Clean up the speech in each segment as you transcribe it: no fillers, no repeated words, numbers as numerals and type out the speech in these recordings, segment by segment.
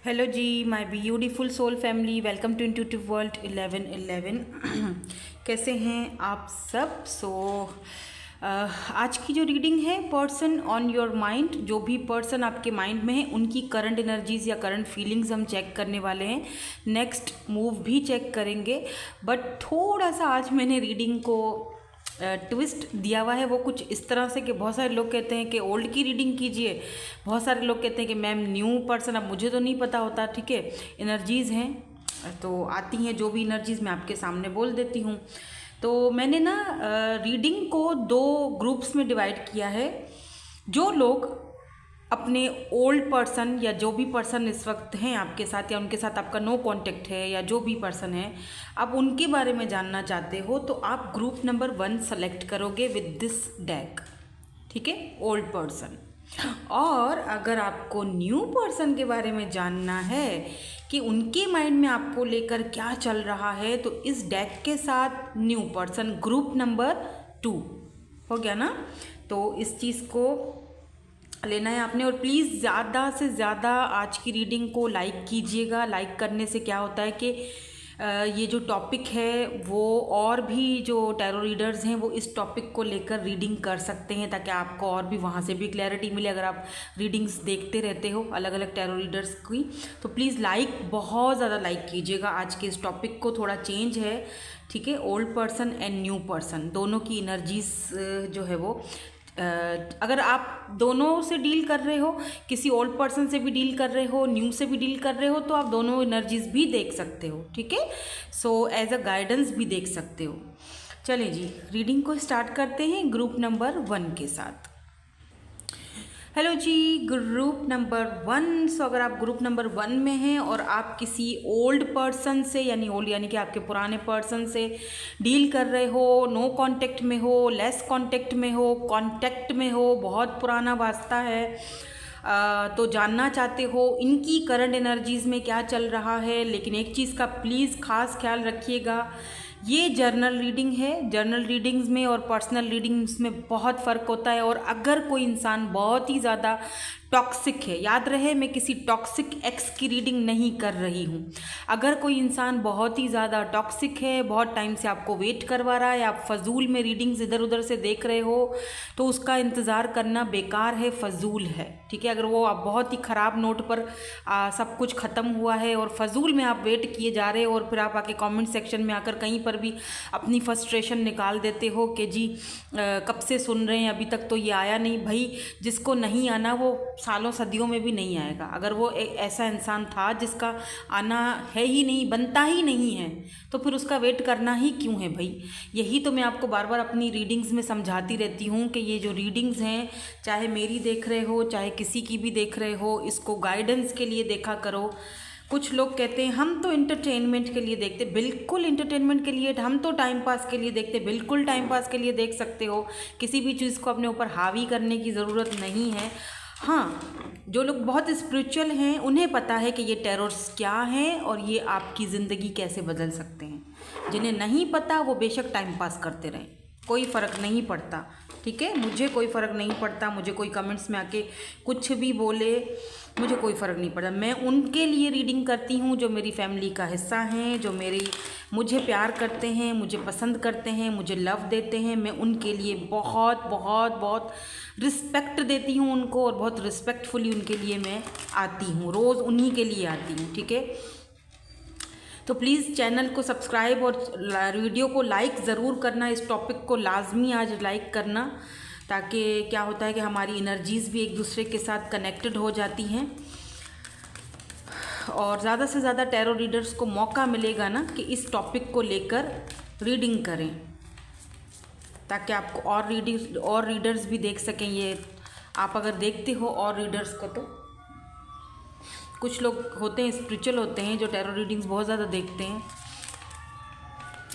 Hello जी my beautiful soul family, welcome to intuitive world 1111। कैसे हैं आप सब? आज की जो रीडिंग है, पर्सन ऑन योर माइंड, जो भी पर्सन आपके माइंड में है उनकी करंट एनर्जीज या करंट फीलिंग्स हम चेक करने वाले हैं। नेक्स्ट मूव भी चेक करेंगे, बट थोड़ा सा आज मैंने रीडिंग को ट्विस्ट दिया हुआ है। वो कुछ इस तरह से कि बहुत सारे लोग कहते हैं कि ओल्ड की रीडिंग कीजिए, बहुत सारे लोग कहते हैं कि मैम न्यू पर्सन। अब मुझे तो नहीं पता होता, ठीक है। एनर्जीज़ हैं तो आती हैं, जो भी एनर्जीज़ मैं आपके सामने बोल देती हूँ। तो मैंने ना रीडिंग को 2 ग्रुप्स में डिवाइड किया है। जो लोग अपने ओल्ड पर्सन या जो भी पर्सन इस वक्त हैं आपके साथ या उनके साथ आपका नो कांटेक्ट है या जो भी पर्सन है, आप उनके बारे में जानना चाहते हो तो आप ग्रुप नंबर 1 सेलेक्ट करोगे विद दिस डेक, ठीक है, ओल्ड पर्सन। और अगर आपको न्यू पर्सन के बारे में जानना है कि उनके माइंड में आपको लेकर क्या चल रहा है, तो इस डेक के साथ न्यू पर्सन ग्रुप नंबर 2 हो गया ना। तो इस चीज़ को लेना है आपने। और प्लीज़ ज़्यादा से ज़्यादा आज की रीडिंग को लाइक कीजिएगा। लाइक करने से क्या होता है कि ये जो टॉपिक है वो और भी जो टैरो रीडर्स हैं वो इस टॉपिक को लेकर रीडिंग कर सकते हैं, ताकि आपको और भी वहाँ से भी क्लैरिटी मिले। अगर आप रीडिंग्स देखते रहते हो अलग अलग टैरो रीडर्स की, तो प्लीज़ लाइक, बहुत ज़्यादा लाइक कीजिएगा। आज के इस टॉपिक को थोड़ा चेंज है, ठीक है। Old person and new person दोनों की एनर्जीज जो है वो, अगर आप दोनों से डील कर रहे हो, किसी ओल्ड पर्सन से भी डील कर रहे हो, न्यू से भी डील कर रहे हो, तो आप दोनों एनर्जीज भी देख सकते हो, ठीक है। सो एज अ गाइडेंस भी देख सकते हो। चलें जी, रीडिंग को स्टार्ट करते हैं ग्रुप नंबर 1 के साथ। हेलो जी, ग्रुप नंबर 1। सो अगर आप ग्रुप नंबर 1 में हैं और आप किसी ओल्ड पर्सन से, यानी ओल्ड यानी कि आपके पुराने पर्सन से डील कर रहे हो, नो कांटेक्ट में हो, लेस कांटेक्ट में हो, कांटेक्ट में हो, बहुत पुराना वास्ता है, तो जानना चाहते हो इनकी करंट एनर्जीज़ में क्या चल रहा है। लेकिन एक चीज़ का प्लीज़ खास ख्याल रखिएगा, ये जर्नल रीडिंग है। जर्नल रीडिंग्स में और पर्सनल रीडिंग्स में बहुत फ़र्क होता है। और अगर कोई इंसान बहुत ही ज़्यादा टॉक्सिक है, याद रहे मैं किसी टॉक्सिक एक्स की रीडिंग नहीं कर रही हूँ। अगर कोई इंसान बहुत ही ज़्यादा टॉक्सिक है, बहुत टाइम से आपको वेट करवा रहा है, आप फजूल में रीडिंग्स इधर उधर से देख रहे हो, तो उसका इंतज़ार करना बेकार है, फजूल है, ठीक है। अगर वो आप बहुत ही ख़राब नोट पर सब कुछ ख़त्म हुआ है और फजूल में आप वेट किए जा रहे हो, और फिर आप आके कमेंट सेक्शन में आकर कहीं पर भी अपनी फ्रस्ट्रेशन निकाल देते हो कि जी कब से सुन रहे हैं, अभी तक तो ये आया नहीं। भाई, जिसको नहीं आना वो सालों सदियों में भी नहीं आएगा। अगर वो एक ऐसा इंसान था जिसका आना है ही नहीं, बनता ही नहीं है, तो फिर उसका वेट करना ही क्यों है भाई। यही तो मैं आपको बार बार अपनी रीडिंग्स में समझाती रहती हूँ कि ये जो रीडिंग्स हैं, चाहे मेरी देख रहे हो चाहे किसी की भी देख रहे हो, इसको गाइडेंस के लिए देखा करो। कुछ लोग कहते हैं हम तो इंटरटेनमेंट के लिए देखते, बिल्कुल इंटरटेनमेंट के लिए। हम तो टाइम पास के लिए देखते, बिल्कुल टाइम पास के लिए देख सकते हो। किसी भी चीज़ को अपने ऊपर हावी करने की ज़रूरत नहीं है। हाँ, जो लोग बहुत स्पिरिचुअल हैं उन्हें पता है कि ये टेरर्स क्या हैं और ये आपकी ज़िंदगी कैसे बदल सकते हैं। जिन्हें नहीं पता वो बेशक टाइम पास करते रहें, कोई फ़र्क नहीं पड़ता, ठीक है। मुझे कोई फ़र्क नहीं पड़ता, मुझे कोई कमेंट्स में आके कुछ भी बोले, मुझे कोई फ़र्क नहीं पड़ता। मैं उनके लिए रीडिंग करती हूँ जो मेरी फैमिली का हिस्सा हैं, जो मुझे प्यार करते हैं, मुझे पसंद करते हैं, मुझे लव देते हैं। मैं उनके लिए बहुत बहुत बहुत रिस्पेक्ट देती हूँ उनको, और बहुत रिस्पेक्टफुली उनके लिए मैं आती हूँ, रोज़ उन्हीं के लिए आती हूँ, ठीक है। तो प्लीज़ चैनल को सब्सक्राइब और वीडियो को लाइक ज़रूर करना। इस टॉपिक को लाजमी आज लाइक करना, ताकि क्या होता है कि हमारी एनर्जीज़ भी एक दूसरे के साथ कनेक्टेड हो जाती हैं, और ज़्यादा से ज़्यादा टैरो रीडर्स को मौका मिलेगा ना कि इस टॉपिक को लेकर रीडिंग करें, ताकि आपको और रीडर्स भी देख सकें। ये आप अगर देखते हो और रीडर्स को, तो कुछ लोग होते हैं स्पिरिचुअल होते हैं जो टैरो रीडिंग्स बहुत ज़्यादा देखते हैं।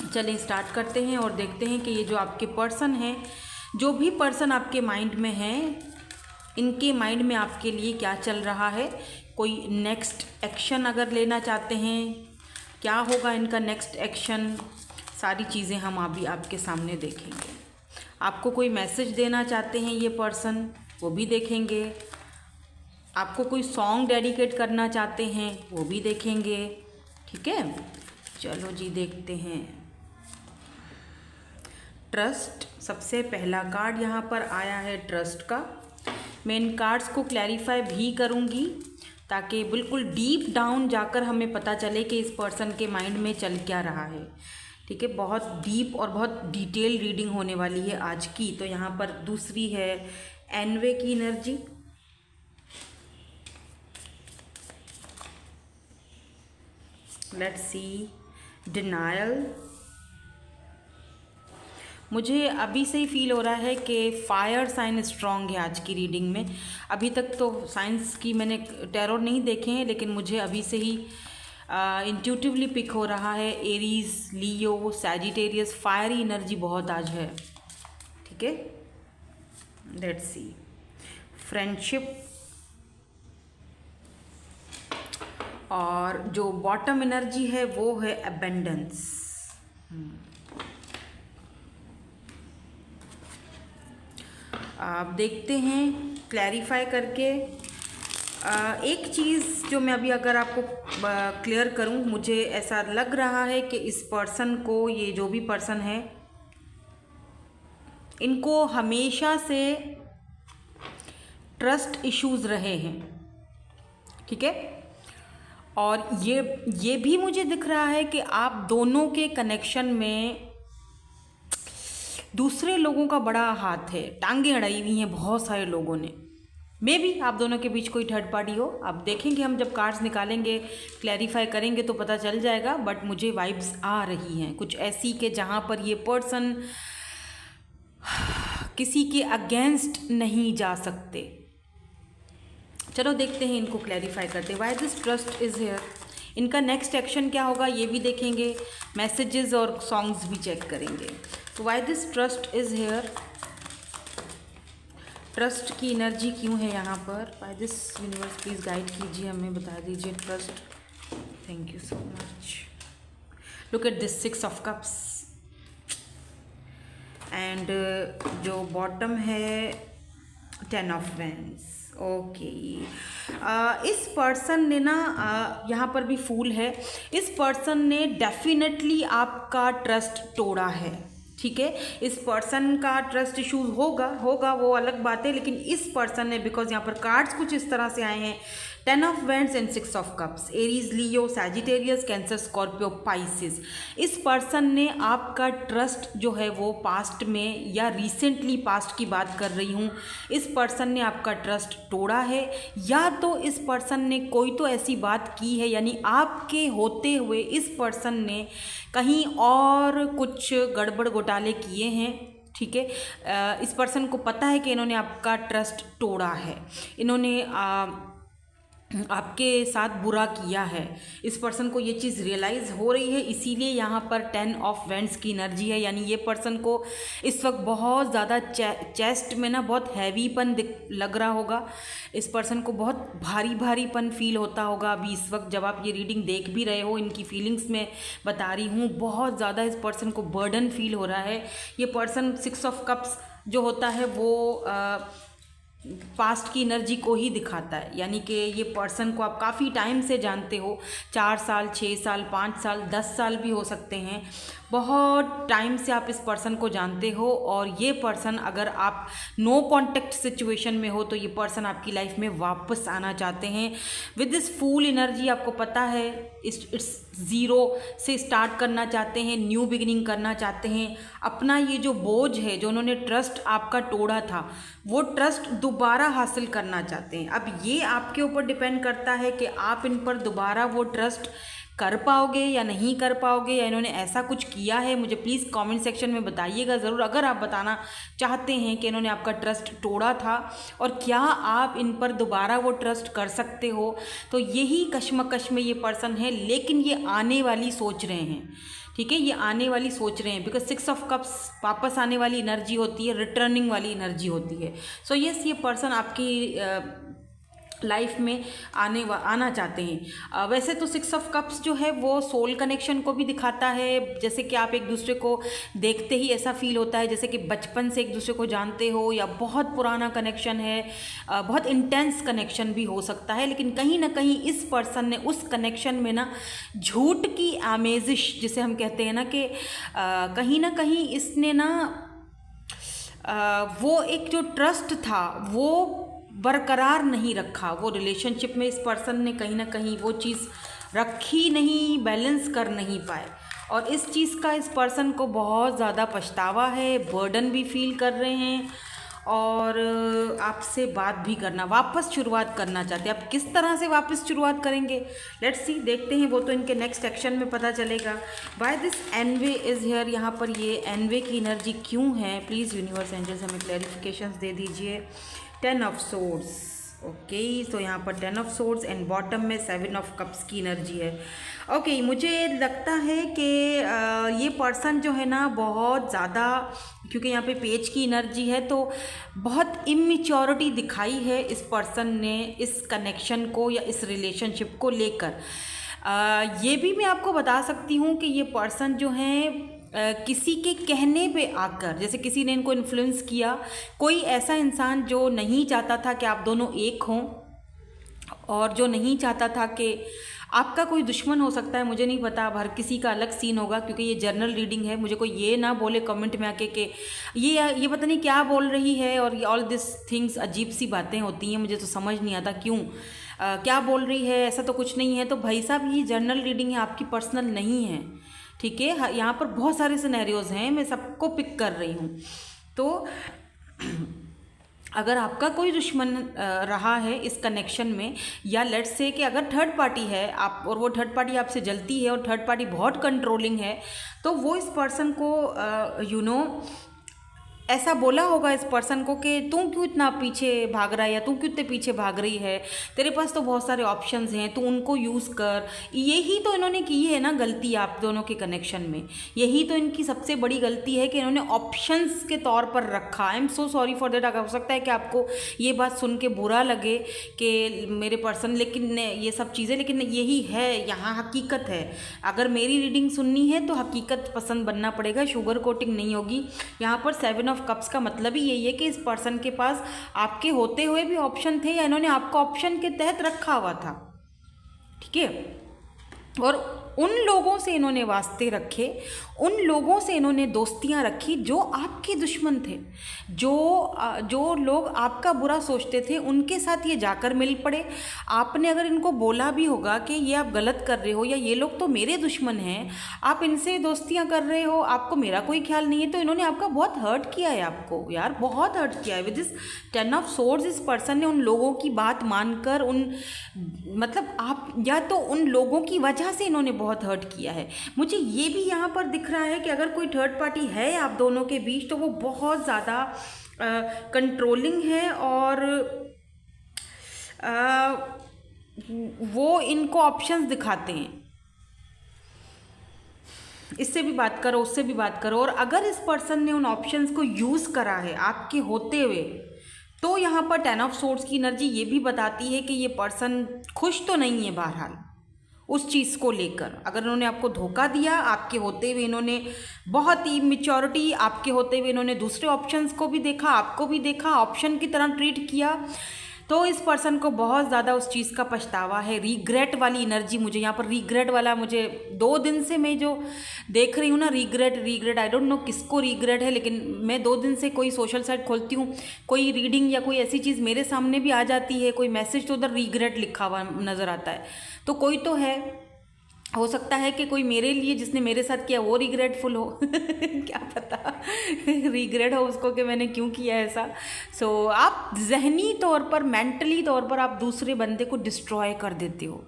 चलें स्टार्ट करते हैं और देखते हैं कि ये जो आपके पर्सन हैं, जो भी पर्सन आपके माइंड में है, इनके माइंड में आपके लिए क्या चल रहा है। कोई नेक्स्ट एक्शन अगर लेना चाहते हैं, क्या होगा इनका नेक्स्ट एक्शन, सारी चीज़ें हम अभी आपके सामने देखेंगे। आपको कोई मैसेज देना चाहते हैं ये पर्सन, वो भी देखेंगे। आपको कोई सॉन्ग डेडिकेट करना चाहते हैं वो भी देखेंगे। ठीक है, चलो जी देखते हैं। ट्रस्ट, सबसे पहला कार्ड यहाँ पर आया है ट्रस्ट का। मैं इन कार्ड्स को क्लैरिफाई भी करूँगी ताकि बिल्कुल डीप डाउन जाकर हमें पता चले कि इस पर्सन के माइंड में चल क्या रहा है। ठीक है, बहुत डीप और बहुत डिटेल रीडिंग होने वाली है आज की। तो यहाँ पर दूसरी है एनवे की एनर्जी, लेट्स सी डिनायल। मुझे अभी से ही फील हो रहा है कि फायर साइन स्ट्रॉन्ग है आज की रीडिंग में। अभी तक तो साइंस की मैंने टैरो नहीं देखे हैं, लेकिन मुझे अभी से ही इंट्यूटिवली पिक हो रहा है एरीज, लियो, सैजिटेरियस, फायरी एनर्जी बहुत आज है। ठीक है, लेट्स सी फ्रेंडशिप, और जो बॉटम एनर्जी है वो है अबेंडेंस। आप देखते हैं क्लैरिफाई करके। एक चीज़ जो मैं अभी अगर आपको क्लियर करूं, मुझे ऐसा लग रहा है कि इस पर्सन को, ये जो भी पर्सन है, इनको हमेशा से ट्रस्ट इश्यूज रहे हैं। ठीक है, और ये भी मुझे दिख रहा है कि आप दोनों के कनेक्शन में दूसरे लोगों का बड़ा हाथ है, टांगें अड़ाई हुई हैं बहुत सारे लोगों ने। मे बी आप दोनों के बीच कोई थर्ड पार्टी हो। आप देखेंगे, हम जब कार्ड्स निकालेंगे, क्लैरिफाई करेंगे तो पता चल जाएगा। बट मुझे वाइब्स आ रही हैं कुछ ऐसी कि जहाँ पर ये पर्सन किसी के अगेंस्ट नहीं जा सकते। चलो देखते हैं, इनको क्लैरिफाई करते हैं। Why this trust is here, इनका नेक्स्ट एक्शन क्या होगा ये भी देखेंगे, मैसेजेस और सॉन्ग्स भी चेक करेंगे। तो why this trust is here, trust की एनर्जी क्यों है यहाँ पर। Why this universe please guide कीजिए, हमें बता दीजिए trust. Thank you so much. Look at this 6 of cups and जो बॉटम है 10 ऑफ वैंड्स। ओके, इस पर्सन ने ना यहाँ पर भी फूल है, इस पर्सन ने डेफिनेटली आपका ट्रस्ट तोड़ा है। ठीक है, इस पर्सन का ट्रस्ट इश्यूज होगा वो अलग बात है, लेकिन इस पर्सन ने, बिकॉज यहाँ पर कार्ड्स कुछ इस तरह से आए हैं, 10 of wands and 6 of cups, Aries, Leo, Sagittarius, cancer, Scorpio, Pisces. इस पर्सन ने आपका ट्रस्ट जो है वो पास्ट में या रिसेंटली पास्ट की बात कर रही हूँ, इस पर्सन ने आपका ट्रस्ट तोड़ा है, या तो इस पर्सन ने कोई तो ऐसी बात की है, यानी आपके होते हुए इस पर्सन ने कहीं और कुछ गड़बड़ घोटाले किए हैं। ठीक है, इस पर्सन को पता है कि इन्होंने आपका ट्रस्ट तोड़ा है, इन्होंने आपके साथ बुरा किया है। इस पर्सन को ये चीज़ रियलाइज़ हो रही है, इसीलिए यहाँ पर 10 ऑफ वैंड्स की एनर्जी है। यानी ये पर्सन को इस वक्त बहुत ज़्यादा चेस्ट में ना बहुत हैवीपन लग रहा होगा, इस पर्सन को बहुत भारीपन फील होता होगा अभी इस वक्त जब आप ये रीडिंग देख भी रहे हो। इनकी फीलिंग्स में बता रही हूँ, बहुत ज़्यादा इस पर्सन को बर्डन फील हो रहा है। ये पर्सन 6 ऑफ कप्स जो होता है वो पास्ट की एनर्जी को ही दिखाता है, यानी कि ये पर्सन को आप काफ़ी टाइम से जानते हो, 4 साल, 6 साल, 5 साल, 10 साल भी हो सकते हैं। बहुत टाइम से आप इस पर्सन को जानते हो, और ये पर्सन, अगर आप नो कॉन्टेक्ट सिचुएशन में हो तो ये पर्सन आपकी लाइफ में वापस आना चाहते हैं। विद दिस फूल एनर्जी आपको पता है इट्स ज़ीरो से स्टार्ट करना चाहते हैं, न्यू बिगिनिंग करना चाहते हैं। अपना ये जो बोझ है, जो उन्होंने ट्रस्ट आपका तोड़ा था, वो ट्रस्ट दोबारा हासिल करना चाहते हैं। अब ये आपके ऊपर डिपेंड करता है कि आप इन पर दोबारा वो ट्रस्ट कर पाओगे या नहीं कर पाओगे, या इन्होंने ऐसा कुछ किया है। मुझे प्लीज़ कमेंट सेक्शन में बताइएगा ज़रूर, अगर आप बताना चाहते हैं कि इन्होंने आपका ट्रस्ट तोड़ा था और क्या आप इन पर दोबारा वो ट्रस्ट कर सकते हो। तो यही कश्मकश में ये पर्सन है, लेकिन ये आने वाली सोच रहे हैं। ठीक है, ये आने वाली सोच रहे हैं, बिकॉज 6 ऑफ कप्स वापस आने वाली एनर्जी होती है, रिटर्निंग वाली एनर्जी होती है। सो यस, ये पर्सन आपकी लाइफ में आना चाहते हैं। वैसे तो 6 ऑफ कप्स जो है वो सोल कनेक्शन को भी दिखाता है, जैसे कि आप एक दूसरे को देखते ही ऐसा फील होता है जैसे कि बचपन से एक दूसरे को जानते हो, या बहुत पुराना कनेक्शन है, बहुत इंटेंस कनेक्शन भी हो सकता है। लेकिन कहीं ना कहीं इस पर्सन ने उस कनेक्शन में ना झूठ की आमेजिश जिसे हम कहते हैं ना कि कहीं ना कहीं इसने ना वो एक जो ट्रस्ट था वो बरकरार नहीं रखा। वो रिलेशनशिप में इस पर्सन ने कहीं ना कहीं वो चीज़ रखी नहीं, बैलेंस कर नहीं पाए, और इस चीज़ का इस पर्सन को बहुत ज़्यादा पछतावा है, बर्डन भी फील कर रहे हैं, और आपसे बात भी करना, वापस शुरुआत करना चाहते हैं। आप किस तरह से वापस शुरुआत करेंगे, लेट्स सी, देखते हैं, वो तो इनके नेक्स्ट एक्शन में पता चलेगा। By this envy is here, यहाँ पर ये एनवे की एनर्जी क्यों है, प्लीज़ यूनिवर्स एंजल्स हमें क्लैरिफिकेशंस दे दीजिए। 10 ऑफ सोर्ड्स, ओके, तो यहाँ पर 10 ऑफ सोर्ड्स एंड बॉटम में 7 ऑफ कप्स की एनर्जी है। ओके, मुझे लगता है कि ये पर्सन जो है ना बहुत ज़्यादा, क्योंकि यहाँ पे पेज की एनर्जी है, तो बहुत इमेच्योरिटी दिखाई है इस पर्सन ने इस कनेक्शन को या इस रिलेशनशिप को लेकर। ये भी मैं आपको बता सकती हूँ कि ये पर्सन जो है किसी के कहने पे आकर, जैसे किसी ने इनको इन्फ्लुएंस किया, कोई ऐसा इंसान जो नहीं चाहता था कि आप दोनों एक हों, और जो नहीं चाहता था कि आपका कोई दुश्मन हो सकता है, मुझे नहीं पता, अब हर किसी का अलग सीन होगा, क्योंकि ये जर्नल रीडिंग है। मुझे कोई ये ना बोले कमेंट में आके कि ये पता नहीं क्या बोल रही है, और ऑल दिस थिंग्स, अजीब सी बातें होती हैं, मुझे तो समझ नहीं आता क्यों क्या बोल रही है, ऐसा तो कुछ नहीं है। तो भाई साहब, ये जर्नल रीडिंग है, आपकी पर्सनल नहीं है, ठीक है। यहाँ पर बहुत सारे सिनेरियोज हैं, मैं सबको पिक कर रही हूँ। तो अगर आपका कोई दुश्मन रहा है इस कनेक्शन में, या लेट्स से कि अगर थर्ड पार्टी है आप, और वो थर्ड पार्टी आपसे जलती है, और थर्ड पार्टी बहुत कंट्रोलिंग है, तो वो इस पर्सन को ऐसा बोला होगा इस पर्सन को कि तू क्यों इतना पीछे भाग रहा है, या तू क्यों इतने पीछे भाग रही है, तेरे पास तो बहुत सारे ऑप्शंस हैं, तू उनको यूज़ कर। यही तो इन्होंने की है ना गलती आप दोनों के कनेक्शन में, यही तो इनकी सबसे बड़ी गलती है कि इन्होंने ऑप्शंस के तौर पर रखा। I am so sorry for that. हो सकता है कि आपको ये बात सुन के बुरा लगे कि मेरे पर्सन, लेकिन ये सब चीज़ें, लेकिन यही है, यहाँ हकीकत है। अगर मेरी रीडिंग सुननी है तो हकीकत पसंद बनना पड़ेगा, शुगर कोटिंग नहीं होगी। यहाँ पर 7 ऑफ कप्स का मतलब ही यही है कि इस पर्सन के पास आपके होते हुए भी ऑप्शन थे, या इन्होंने आपको ऑप्शन के तहत रखा हुआ था, ठीक है। और उन लोगों से इन्होंने वास्ते रखे, उन लोगों से इन्होंने दोस्तियां रखी जो आपके दुश्मन थे, जो लोग आपका बुरा सोचते थे, उनके साथ ये जाकर मिल पड़े। आपने अगर इनको बोला भी होगा कि ये आप गलत कर रहे हो, या ये लोग तो मेरे दुश्मन हैं, आप इनसे दोस्तियां कर रहे हो, आपको मेरा कोई ख्याल नहीं है, तो इन्होंने आपका बहुत हर्ट किया है, आपको यार बहुत हर्ट किया है। विद दिस 10 ऑफ सोर्ड्स इस पर्सन ने उन लोगों की बात मानकर, मतलब आप, या तो उन लोगों की वजह से इन्होंने बहुत हर्ट किया है। मुझे ये भी यहाँ पर दिख रहा है कि अगर कोई थर्ड पार्टी है आप दोनों के बीच, तो वो बहुत ज़्यादा कंट्रोलिंग है, और वो इनको ऑप्शंस दिखाते हैं, इससे भी बात करो, उससे भी बात करो। और अगर इस पर्सन ने उन ऑप्शंस को यूज़ करा है आपके होते हुए, तो यहाँ पर 10 ऑफ सोर्ड्स की एनर्जी ये भी बताती है कि ये पर्सन खुश तो नहीं है बहरहाल उस चीज़ को लेकर। अगर इन्होंने आपको धोखा दिया, आपके होते हुए इन्होंने बहुत ही मैच्योरिटी, आपके होते हुए इन्होंने दूसरे ऑप्शंस को भी देखा, आपको भी देखा, ऑप्शन की तरह ट्रीट किया, तो इस पर्सन को बहुत ज़्यादा उस चीज़ का पछतावा है। रीग्रेट वाली एनर्जी मुझे यहाँ पर, रीग्रेट वाला, मुझे 2 दिन से मैं जो देख रही हूँ ना, रीग्रेट, आई डोंट नो किसको रीग्रेट है, लेकिन मैं 2 दिन से कोई सोशल साइट खोलती हूँ, कोई रीडिंग या कोई ऐसी चीज़ मेरे सामने भी आ जाती है, कोई मैसेज, तो उधर रीग्रेट लिखा हुआ नज़र आता है। तो कोई तो है, हो सकता है कि कोई मेरे लिए, जिसने मेरे साथ किया, वो रिग्रेटफुल हो क्या पता रिग्रेट हो उसको कि मैंने क्यों किया ऐसा। सो आप जहनी तौर पर, मेंटली तौर पर आप दूसरे बंदे को डिस्ट्रॉय कर देते हो।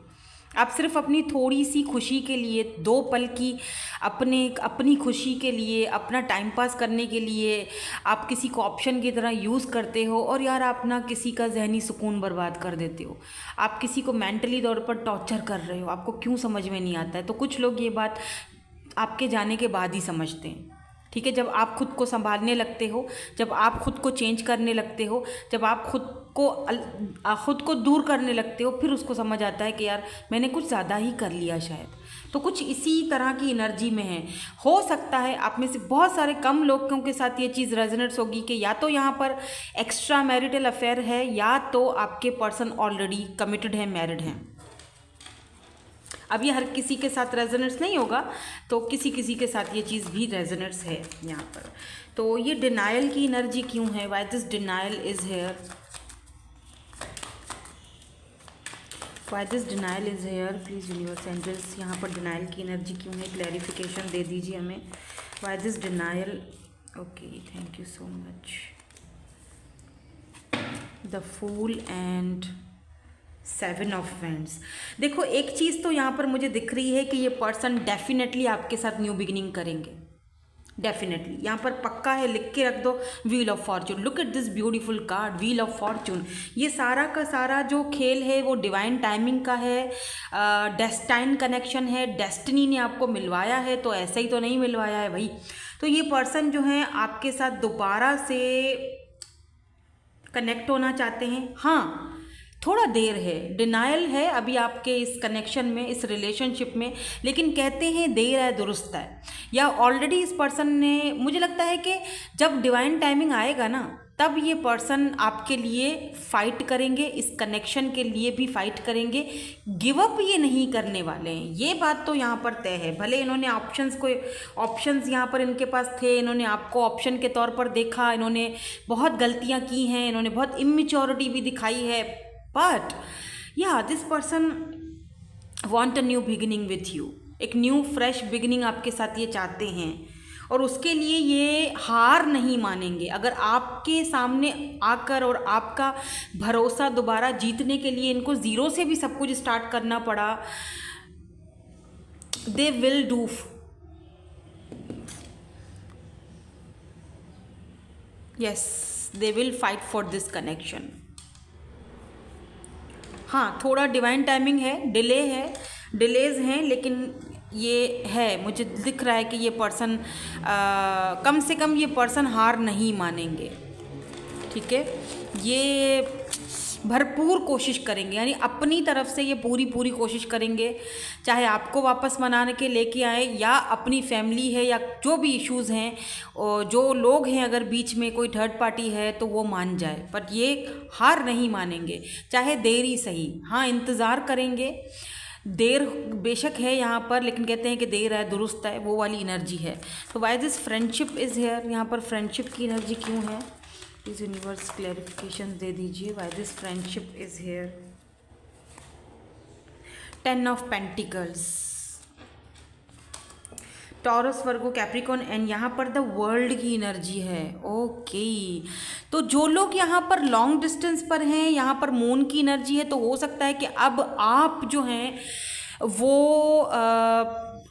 आप सिर्फ अपनी थोड़ी सी खुशी के लिए, 2 पल की अपनी खुशी के लिए, अपना टाइम पास करने के लिए आप किसी को ऑप्शन की तरह यूज़ करते हो, और यार आप ना किसी का जहनी सुकून बर्बाद कर देते हो। आप किसी को मेंटली तौर पर टॉर्चर कर रहे हो, आपको क्यों समझ में नहीं आता है। तो कुछ लोग ये बात आपके जाने के बाद ही समझते हैं, ठीक है। जब आप खुद को संभालने लगते हो, जब आप खुद को चेंज करने लगते हो, जब आप खुद खुद को दूर करने लगते हो, फिर उसको समझ आता है कि यार मैंने कुछ ज़्यादा ही कर लिया शायद। तो कुछ इसी तरह की एनर्जी में है। हो सकता है आप में से बहुत सारे कम लोगों के साथ ये चीज़ रेजोनेट्स होगी कि या तो यहाँ पर एक्स्ट्रा मैरिटल अफेयर है, या तो आपके पर्सन ऑलरेडी कमिटेड है, मैरिड हैं। अब ये हर किसी के साथ रेजोनेट्स नहीं होगा, तो किसी किसी के साथ ये चीज़ भी रेजोनेट्स है यहाँ पर। तो ये डिनायल की एनर्जी क्यों है? Why this denial is here? Why this denial is here? Please universe angels, यहाँ पर डिनायल की एनर्जी क्यों है? क्लैरिफिकेशन दे दीजिए हमें। Why this denial? Okay, thank you so much. The fool and 7 of wands. देखो एक चीज़ तो यहाँ पर मुझे दिख रही है कि ये पर्सन डेफिनेटली आपके साथ न्यू बिगिनिंग करेंगे, डेफिनेटली। यहाँ पर पक्का है, लिख के रख दो, wheel of Fortune. Look at this beautiful card, wheel of Fortune. ये सारा का सारा जो खेल है वो डिवाइन टाइमिंग का है, डेस्टाइन कनेक्शन है, डेस्टिनी ने आपको मिलवाया है, तो ऐसे ही तो नहीं मिलवाया है भाई। तो ये पर्सन जो है आपके साथ दोबारा से कनेक्ट होना चाहते हैं। हाँ, थोड़ा देर है, डिनायल है अभी आपके इस कनेक्शन में, इस रिलेशनशिप में, लेकिन कहते हैं देर है दुरुस्त है। या ऑलरेडी इस पर्सन ने, मुझे लगता है कि जब डिवाइन टाइमिंग आएगा ना, तब ये पर्सन आपके लिए फ़ाइट करेंगे, इस कनेक्शन के लिए भी फ़ाइट करेंगे। गिव अप ये नहीं करने वाले हैं, ये बात तो यहाँ पर तय है। भले इन्होंने ऑप्शंस यहाँ पर इनके पास थे, इन्होंने आपको ऑप्शन के तौर पर देखा, इन्होंने बहुत गलतियाँ की हैं, इन्होंने बहुत इमेच्योरिटी भी दिखाई है, बट या this person want a new beginning with you. एक न्यू फ्रेश बिगिनिंग आपके साथ ये चाहते हैं, और उसके लिए ये हार नहीं मानेंगे। अगर आपके सामने आकर और आपका भरोसा दोबारा जीतने के लिए इनको ज़ीरो से भी सब कुछ स्टार्ट करना पड़ा, they will do. Yes, they will fight for this connection. हाँ, थोड़ा डिवाइन टाइमिंग है, डिले है, डिलेज हैं, लेकिन ये है, मुझे दिख रहा है कि ये पर्सन कम से कम ये पर्सन हार नहीं मानेंगे। ठीक है, ये भरपूर कोशिश करेंगे, यानी अपनी तरफ से ये पूरी कोशिश करेंगे, चाहे आपको वापस मनाने के लेके आए, या अपनी फैमिली है, या जो भी इश्यूज़ हैं, जो लोग हैं, अगर बीच में कोई थर्ड पार्टी है तो वो मान जाए, बट ये हार नहीं मानेंगे, चाहे देर ही सही। हाँ, इंतज़ार करेंगे, देर बेशक है यहाँ पर, लेकिन कहते हैं कि देर है दुरुस्त है, वो वाली एनर्जी है। तो why this friendship is here? यहाँ पर फ्रेंडशिप की एनर्जी क्यों है? प्लीज़ यूनिवर्स क्लैरिफिकेशन दे दीजिए। Why this friendship is here? 10 of pentacles, taurus, Virgo, Capricorn, and यहाँ पर द वर्ल्ड की एनर्जी है। ओके, तो जो लोग यहाँ पर लॉन्ग डिस्टेंस पर हैं, यहाँ पर मून की एनर्जी है, तो हो सकता है कि अब आप जो हैं वो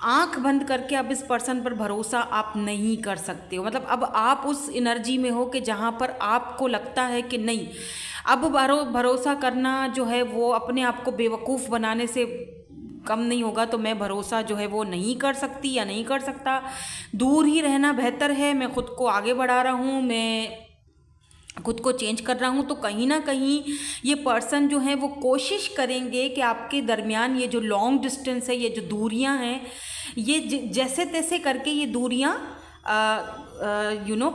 आंख बंद करके अब इस पर्सन पर भरोसा आप नहीं कर सकते हो। मतलब अब आप उस एनर्जी में हो कि जहाँ पर आपको लगता है कि नहीं, अब भरोसा करना जो है वो अपने आप को बेवकूफ़ बनाने से कम नहीं होगा, तो मैं भरोसा जो है वो नहीं कर सकती या नहीं कर सकता, दूर ही रहना बेहतर है। मैं खुद को आगे बढ़ा रहा हूँ, मैं खुद को चेंज कर रहा हूँ, तो कहीं ना कहीं ये पर्सन जो है वो कोशिश करेंगे कि आपके दरमियान ये जो लॉन्ग डिस्टेंस है, ये जो दूरियां हैं, ये जैसे तैसे करके ये दूरियां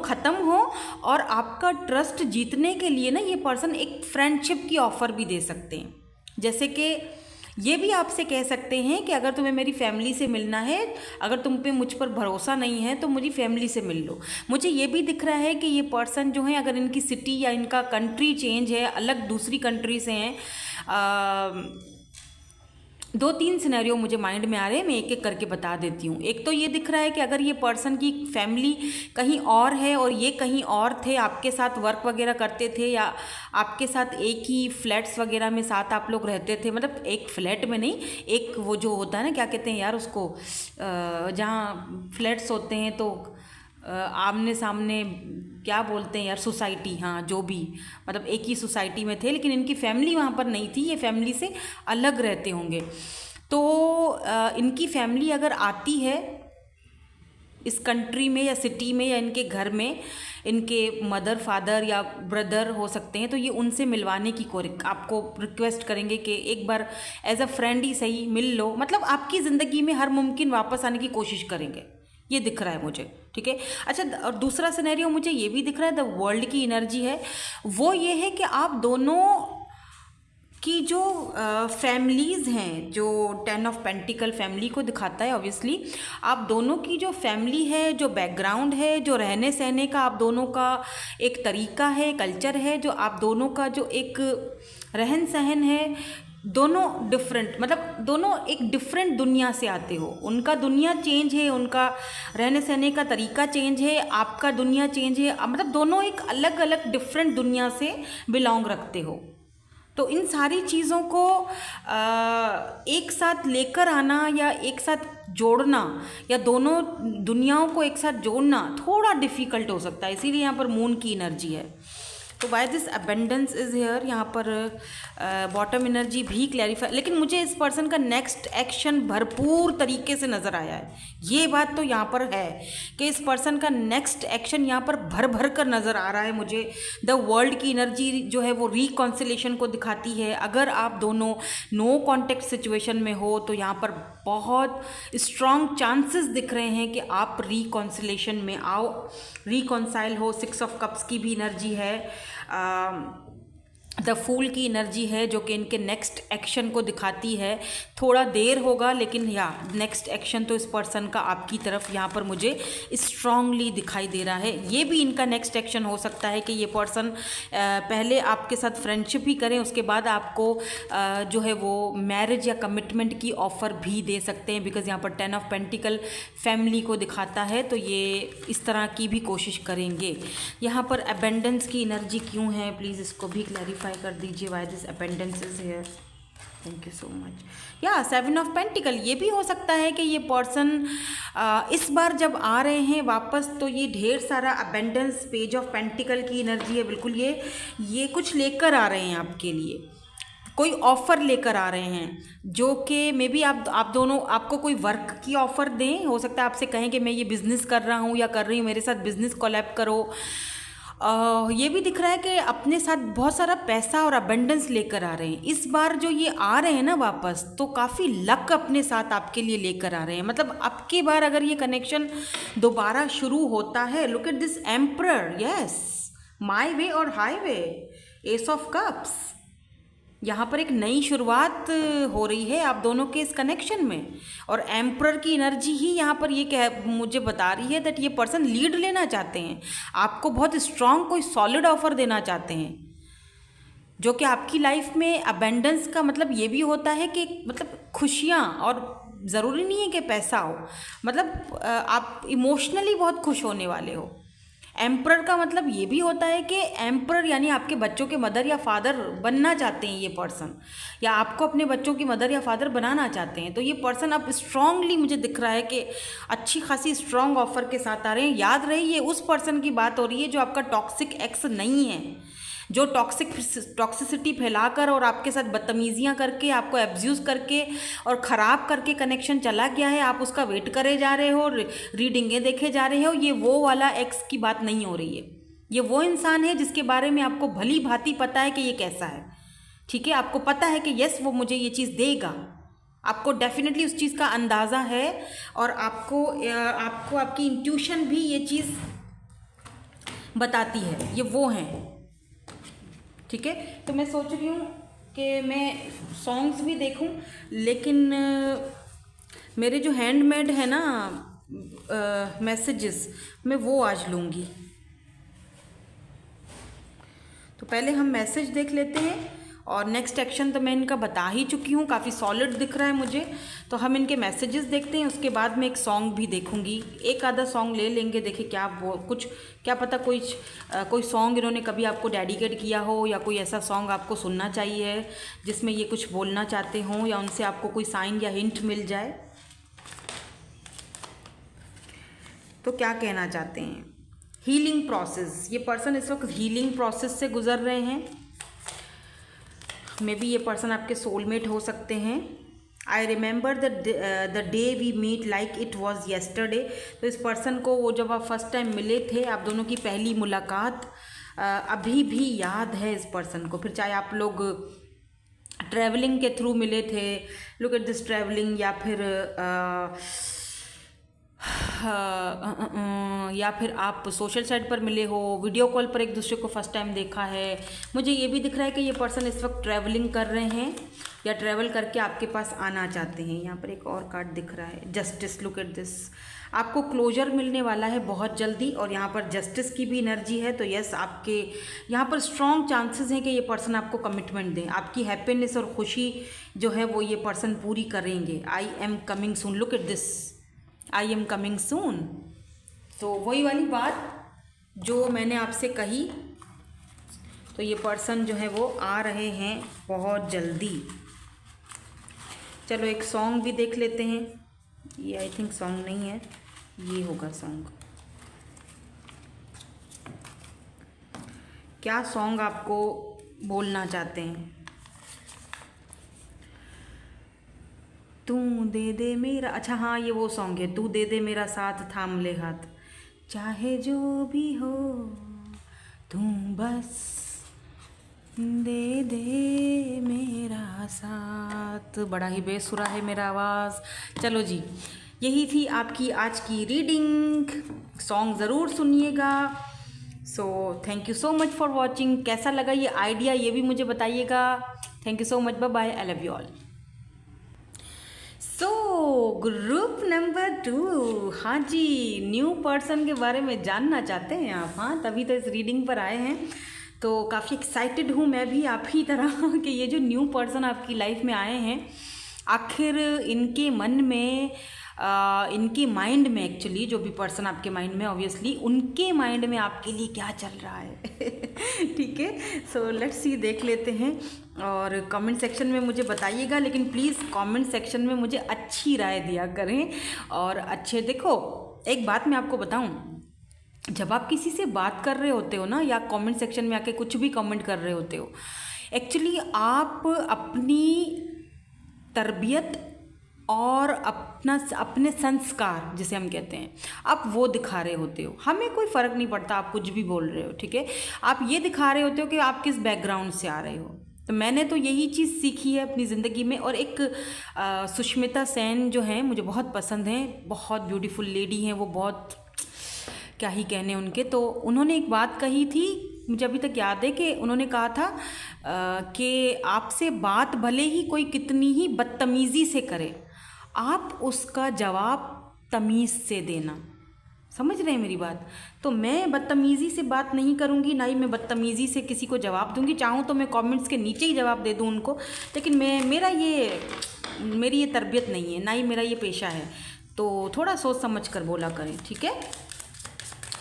ख़त्म हो, और आपका ट्रस्ट जीतने के लिए ना ये पर्सन एक फ्रेंडशिप की ऑफ़र भी दे सकते हैं। जैसे कि ये भी आपसे कह सकते हैं कि अगर तुम्हें मेरी फैमिली से मिलना है, अगर तुम पे मुझ पर भरोसा नहीं है तो मुझे फैमिली से मिल लो। मुझे ये भी दिख रहा है कि ये पर्सन जो है, अगर इनकी सिटी या इनका कंट्री चेंज है, अलग दूसरी कंट्री से हैं, 2-3 सिनेरियो मुझे माइंड में आ रहे हैं, मैं एक एक करके बता देती हूँ। एक तो ये दिख रहा है कि अगर ये पर्सन की फैमिली कहीं और है और ये कहीं और थे, आपके साथ वर्क वगैरह करते थे, या आपके साथ एक ही फ्लैट्स वगैरह में साथ आप लोग रहते थे, मतलब एक फ्लैट में नहीं, एक वो जो होता है ना, क्या कहते हैं यार उसको, जहाँ फ्लैट्स होते हैं तो आमने सामने क्या बोलते हैं यार, सोसाइटी, हाँ जो भी, मतलब एक ही सोसाइटी में थे, लेकिन इनकी फैमिली वहाँ पर नहीं थी, ये फैमिली से अलग रहते होंगे। तो इनकी फैमिली अगर आती है इस कंट्री में या सिटी में या इनके घर में इनके मदर फादर या ब्रदर हो सकते हैं, तो ये उनसे मिलवाने की आपको रिक्वेस्ट करेंगे कि एक बार एज अ फ्रेंड ही सही मिल लो, मतलब आपकी ज़िंदगी में हर मुमकिन वापस आने की कोशिश करेंगे, ये दिख रहा है मुझे। ठीक है, अच्छा, और दूसरा सिनेरियो मुझे ये भी दिख रहा है, द वर्ल्ड की एनर्जी है वो ये है कि आप दोनों कि जो फैमिलीज़ हैं, जो 10 ऑफ पेंटिकल फैमिली को दिखाता है ऑब्वियसली, आप दोनों की जो फैमिली है, जो बैकग्राउंड है, जो रहने सहने का आप दोनों का एक तरीका है, कल्चर है, जो आप दोनों का जो एक रहन सहन है, दोनों डिफरेंट, मतलब दोनों एक डिफरेंट दुनिया से आते हो। उनका दुनिया चेंज है, उनका रहने सहने का तरीका चेंज है, आपका दुनिया चेंज है, मतलब दोनों एक अलग अलग डिफरेंट दुनिया से बिलोंग रखते हो। तो इन सारी चीज़ों को एक साथ लेकर आना या एक साथ जोड़ना या दोनों दुनियाओं को एक साथ जोड़ना थोड़ा डिफ़िकल्ट हो सकता है, इसीलिए यहाँ पर मून की एनर्जी है। तो by this abundance is here, यहाँ पर बॉटम एनर्जी भी क्लैरिफाई, लेकिन मुझे इस पर्सन का नेक्स्ट एक्शन भरपूर तरीके से नज़र आया है। ये बात तो यहाँ पर है कि इस पर्सन का नेक्स्ट एक्शन यहाँ पर भर भर कर नज़र आ रहा है मुझे। द वर्ल्ड की एनर्जी जो है वो रिकॉन्सिलेशन को दिखाती है। अगर आप दोनों नो कॉन्टेक्ट सिचुएशन में हो तो यहाँ पर बहुत स्ट्रॉन्ग चांसेस दिख रहे हैं कि आप रिकॉन्सिलेशन में आओ, रिकॉन्साइल हो। 6 ऑफ कप्स की भी एनर्जी है, द फूल की एनर्जी है जो कि इनके नेक्स्ट एक्शन को दिखाती है। थोड़ा देर होगा लेकिन या नेक्स्ट एक्शन तो इस पर्सन का आपकी तरफ यहाँ पर मुझे स्ट्रांगली दिखाई दे रहा है। ये भी इनका नेक्स्ट एक्शन हो सकता है कि ये पर्सन पहले आपके साथ फ्रेंडशिप ही करें, उसके बाद आपको जो है वो मैरिज या कमिटमेंट की ऑफ़र भी दे सकते हैं, बिकॉज़ यहाँ पर 10 ऑफ पेंटिकल फैमिली को दिखाता है, तो ये इस तरह की भी कोशिश करेंगे। यहाँ पर अबेंडेंस की एनर्जी क्यों है, प्लीज़ इसको भी क्लैरिफाई कर दीजिए। Why this abundance is here, thank you so much. या 7 ऑफ पेंटिकल, ये भी हो सकता है कि ये पर्सन इस बार जब आ रहे हैं वापस तो ये ढेर सारा अबेंडेंस, पेज ऑफ पेंटिकल की एनर्जी है, बिल्कुल ये कुछ लेकर आ रहे हैं आपके लिए, कोई ऑफ़र लेकर आ रहे हैं जो कि मे बी आप दोनों, आपको कोई वर्क की ऑफ़र दें। हो सकता है आपसे कहें कि मैं ये बिज़नेस कर रहा हूँ या कर रही हूँ, मेरे साथ बिज़नेस कोलैब करो। ये भी दिख रहा है कि अपने साथ बहुत सारा पैसा और अबंडेंस लेकर आ रहे हैं। इस बार जो ये आ रहे हैं ना वापस, तो काफ़ी लक अपने साथ आपके लिए लेकर आ रहे हैं। मतलब अब की बार अगर ये कनेक्शन दोबारा शुरू होता है, look at this emperor, yes, my way और हाईवे, एस ऑफ कप्स, यहाँ पर एक नई शुरुआत हो रही है आप दोनों के इस कनेक्शन में। और एम्परर की एनर्जी ही यहाँ पर ये मुझे बता रही है दैट ये पर्सन लीड लेना चाहते हैं, आपको बहुत स्ट्रॉन्ग कोई सॉलिड ऑफर देना चाहते हैं, जो कि आपकी लाइफ में अबेंडेंस का मतलब ये भी होता है कि मतलब खुशियाँ, और ज़रूरी नहीं है कि पैसा हो, मतलब आप इमोशनली बहुत खुश होने वाले हो। एम्परर का मतलब ये भी होता है कि एम्परर यानी आपके बच्चों के मदर या फादर बनना चाहते हैं ये पर्सन, या आपको अपने बच्चों की मदर या फादर बनाना चाहते हैं। तो ये पर्सन अब स्ट्रांगली मुझे दिख रहा है कि अच्छी खासी स्ट्रांग ऑफर के साथ आ रहे हैं। याद रहे ये उस पर्सन की बात हो रही है जो आपका टॉक्सिक एक्स नहीं है, जो टॉक्सिसिटी फैलाकर और आपके साथ बदतमीज़ियाँ करके, आपको एब्यूज़ करके और ख़राब करके कनेक्शन चला गया है। आप उसका वेट करे जा रहे हो, रीडिंगें देखे जा रहे हो। ये वो वाला एक्स की बात नहीं हो रही है, ये वो इंसान है जिसके बारे में आपको भली भांति पता है कि ये कैसा है। ठीक है, आपको पता है कि यस वो मुझे ये चीज़ देगा, आपको डेफिनेटली उस चीज़ का अंदाज़ा है, और आपको आपकी इंट्यूशन भी ये चीज़ बताती है, ये वो हैं। ठीक है, तो मैं सोच रही हूँ कि मैं सॉन्ग्स भी देखूँ, लेकिन मेरे जो हैंडमेड है ना मैसेजेस, मैं वो आज लूँगी। तो पहले हम मैसेज देख लेते हैं, और नेक्स्ट एक्शन तो मैं इनका बता ही चुकी हूँ, काफ़ी सॉलिड दिख रहा है मुझे। तो हम इनके मैसेजेस देखते हैं, उसके बाद मैं एक सॉन्ग भी देखूँगी, एक आधा सॉन्ग ले लेंगे। देखिए क्या वो कुछ, क्या पता कोई सॉन्ग इन्होंने कभी आपको डेडिकेट किया हो, या कोई ऐसा सॉन्ग आपको सुनना चाहिए जिसमें ये कुछ बोलना चाहते हों, या उनसे आपको कोई साइन या हिंट मिल जाए। तो क्या कहना चाहते हैं? हीलिंग प्रोसेस, ये पर्सन इस वक्त हीलिंग प्रोसेस से गुजर रहे हैं। मे बी ये पर्सन आपके सोलमेट हो सकते हैं, I remember the day we meet like it was yesterday. तो इस पर्सन को वो जब आप फर्स्ट टाइम मिले थे, आप दोनों की पहली मुलाकात अभी भी याद है इस पर्सन को। फिर चाहे आप लोग ट्रैवलिंग के थ्रू मिले थे, लुक एट दिस ट्रैवलिंग, या फिर आप सोशल साइट पर मिले हो, वीडियो कॉल पर एक दूसरे को फर्स्ट टाइम देखा है। मुझे ये भी दिख रहा है कि ये पर्सन इस वक्त ट्रैवलिंग कर रहे हैं या ट्रैवल करके आपके पास आना चाहते हैं। यहाँ पर एक और कार्ड दिख रहा है, जस्टिस, लुक एट दिस। आपको क्लोजर मिलने वाला है बहुत जल्दी, और यहाँ पर जस्टिस की भी एनर्जी है। तो यस, आपके यहाँ पर स्ट्रॉन्ग चांसेस हैं कि ये पर्सन आपको कमिटमेंट दें। आपकी हैप्पीनेस और खुशी जो है वो ये पर्सन पूरी करेंगे। I am coming soon, look at this, I am coming soon. तो वही वाली बात जो मैंने आपसे कही, तो ये पर्सन जो है वो आ रहे हैं बहुत जल्दी। चलो एक सॉन्ग भी देख लेते हैं। ये आई थिंक सॉन्ग नहीं है, ये होगा सॉन्ग। क्या सॉन्ग आपको बोलना चाहते हैं? तू दे दे मेरा, अच्छा हाँ ये वो सॉन्ग है, तू दे दे मेरा साथ थाम ले हाथ, चाहे जो भी हो तू बस दे दे मेरा साथ। बड़ा ही बेसुरा है मेरा आवाज़। चलो जी, यही थी आपकी आज की रीडिंग। सॉन्ग ज़रूर सुनिएगा। So thank you so much for watching. कैसा लगा ये आइडिया ये भी मुझे बताइएगा। Thank you so much, bye bye, I love you all. So group number 2, हाँ जी, न्यू पर्सन के बारे में जानना चाहते हैं आप? हाँ, तभी तो इस रीडिंग पर आए हैं। तो काफ़ी एक्साइटेड हूँ मैं भी आप ही तरह कि ये जो न्यू पर्सन आपकी लाइफ में आए हैं, आखिर इनके मन में इनके माइंड में, एक्चुअली जो भी पर्सन आपके माइंड में, ऑब्वियसली उनके माइंड में आपके लिए क्या चल रहा है। ठीक है, सो लेट्स सी, देख लेते हैं। और कमेंट सेक्शन में मुझे बताइएगा, लेकिन प्लीज़ कमेंट सेक्शन में मुझे अच्छी राय दिया करें। और अच्छे, देखो एक बात मैं आपको बताऊं, जब आप किसी से बात कर रहे होते हो ना, या कमेंट सेक्शन में आके कुछ भी कमेंट कर रहे होते हो, एक्चुअली आप अपनी तरबियत और अपने संस्कार जिसे हम कहते हैं, आप वो दिखा रहे होते हो। हमें कोई फ़र्क नहीं पड़ता आप कुछ भी बोल रहे हो, ठीक है। आप ये दिखा रहे होते हो कि आप किस बैकग्राउंड से आ रहे हो। तो मैंने तो यही चीज़ सीखी है अपनी ज़िंदगी में। और एक सुष्मिता सेन जो हैं, मुझे बहुत पसंद हैं, बहुत ब्यूटीफुल लेडी हैं वो, बहुत क्या ही कहने उनके। तो उन्होंने एक बात कही थी, मुझे अभी तक याद है, कि उन्होंने कहा था कि आपसे बात भले ही कोई कितनी ही बदतमीज़ी से करे, आप उसका जवाब तमीज़ से देना। समझ रहे हैं मेरी बात? तो मैं बदतमीज़ी से बात नहीं करूँगी, ना ही मैं बदतमीज़ी से किसी को जवाब दूँगी। चाहूँ तो मैं कमेंट्स के नीचे ही जवाब दे दूँ उनको, लेकिन मेरी ये तरबियत नहीं है, ना ही मेरा ये पेशा है। तो थोड़ा सोच समझ कर बोला करें, ठीक है।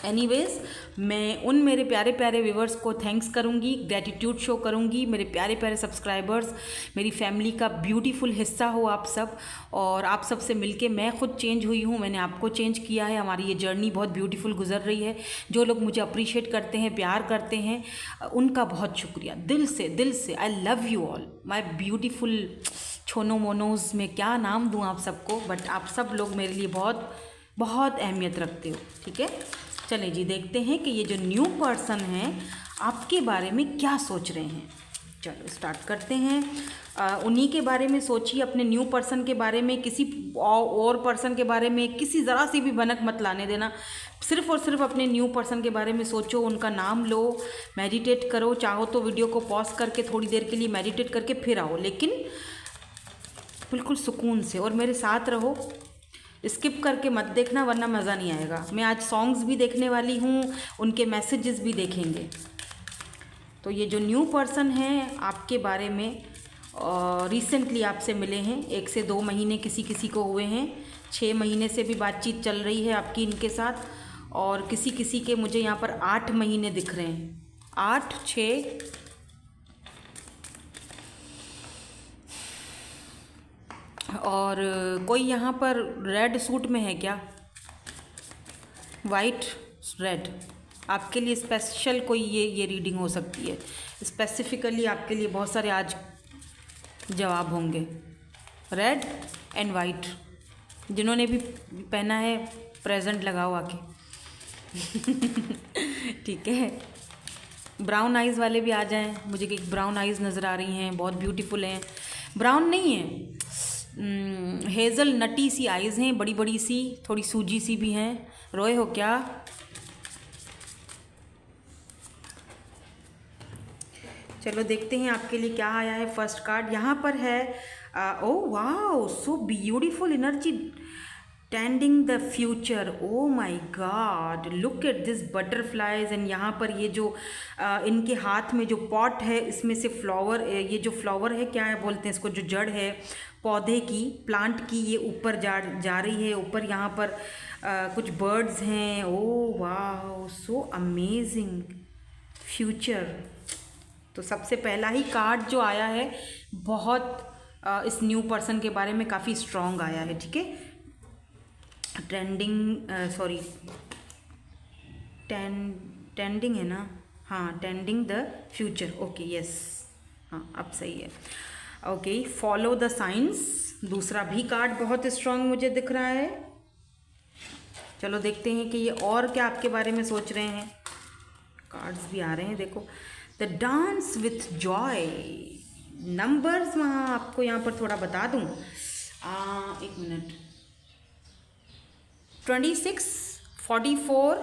एनीवेज़, मैं उन मेरे प्यारे प्यारे व्यूवर्स को थैंक्स करूँगी, ग्रैटिट्यूड शो करूँगी। मेरे प्यारे प्यारे सब्सक्राइबर्स, मेरी फैमिली का ब्यूटीफुल हिस्सा हो आप सब। और आप सब से मिलके मैं खुद चेंज हुई हूँ, मैंने आपको चेंज किया है। हमारी ये जर्नी बहुत ब्यूटीफुल गुजर रही है। जो लोग मुझे अप्रिशिएट करते हैं, प्यार करते हैं, उनका बहुत शुक्रिया, दिल से। I love you all my beautiful छोनो मोनोज़। में क्या नाम दूँ आप सबको, बट आप सब लोग मेरे लिए बहुत बहुत अहमियत रखते हो, ठीक है। चलें जी, देखते हैं कि ये जो न्यू पर्सन हैं आपके बारे में क्या सोच रहे हैं। चलो स्टार्ट करते हैं। उन्हीं के बारे में सोचिए, अपने न्यू पर्सन के बारे में। किसी और पर्सन के बारे में किसी ज़रा सी भी भनक मत लाने देना। सिर्फ़ और सिर्फ अपने न्यू पर्सन के बारे में सोचो, उनका नाम लो, मेडिटेट करो। चाहो तो वीडियो को पॉज करके थोड़ी देर के लिए मेडिटेट करके फिर आओ, लेकिन बिल्कुल सुकून से, और मेरे साथ रहो। स्किप करके मत देखना, वरना मज़ा नहीं आएगा। मैं आज सॉन्ग्स भी देखने वाली हूँ, उनके मैसेजेस भी देखेंगे। तो ये जो न्यू पर्सन हैं आपके बारे में रिसेंटली आपसे मिले हैं, 1 से 2 महीने किसी किसी को हुए हैं, 6 महीने से भी बातचीत चल रही है आपकी इनके साथ, और किसी किसी के मुझे यहाँ पर 8 महीने दिख रहे हैं, 8, 6। और कोई यहाँ पर रेड सूट में है क्या? वाइट रेड, आपके लिए स्पेशल कोई ये रीडिंग हो सकती है। स्पेसिफिकली आपके लिए बहुत सारे आज जवाब होंगे। Red and white. जिन्होंने भी पहना है प्रेजेंट लगाओ आके। ठीक है, ब्राउन आइज़ वाले भी आ जाएं। मुझे एक ब्राउन आइज़ नज़र आ रही हैं, बहुत ब्यूटीफुल हैं। ब्राउन नहीं है, हेज़ल नटी सी आइज़ हैं, बड़ी बड़ी सी, थोड़ी सूजी सी भी हैं। रोए हो क्या? चलो देखते हैं आपके लिए क्या आया है। फर्स्ट कार्ड यहाँ पर है, oh wow, so beautiful energy tending the future. Oh my God, look at this butterflies. And यहाँ पर ये जो इनके हाथ में जो पॉट है, इसमें से फ्लावर, ये जो फ्लावर है क्या है बोलते हैं इसको, जो जड़ है पौधे की, प्लांट की, ये ऊपर जा रही है। ऊपर यहाँ पर कुछ बर्ड्स हैं। ओ वाह, सो अमेजिंग फ्यूचर। तो सबसे पहला ही कार्ड जो आया है बहुत इस न्यू पर्सन के बारे में काफ़ी स्ट्रॉन्ग आया है। ठीक है, टेंडिंग है ना, हाँ, tending the future. Okay, yes, हाँ अब सही है। ओके, फॉलो द साइंस, दूसरा भी कार्ड बहुत स्ट्रॉन्ग मुझे दिख रहा है। चलो देखते हैं कि ये और क्या आपके बारे में सोच रहे हैं। कार्ड्स भी आ रहे हैं, देखो, the dance with Joy. Numbers वहाँ आपको यहाँ पर थोड़ा बता दूँ, एक मिनट, 26, 44,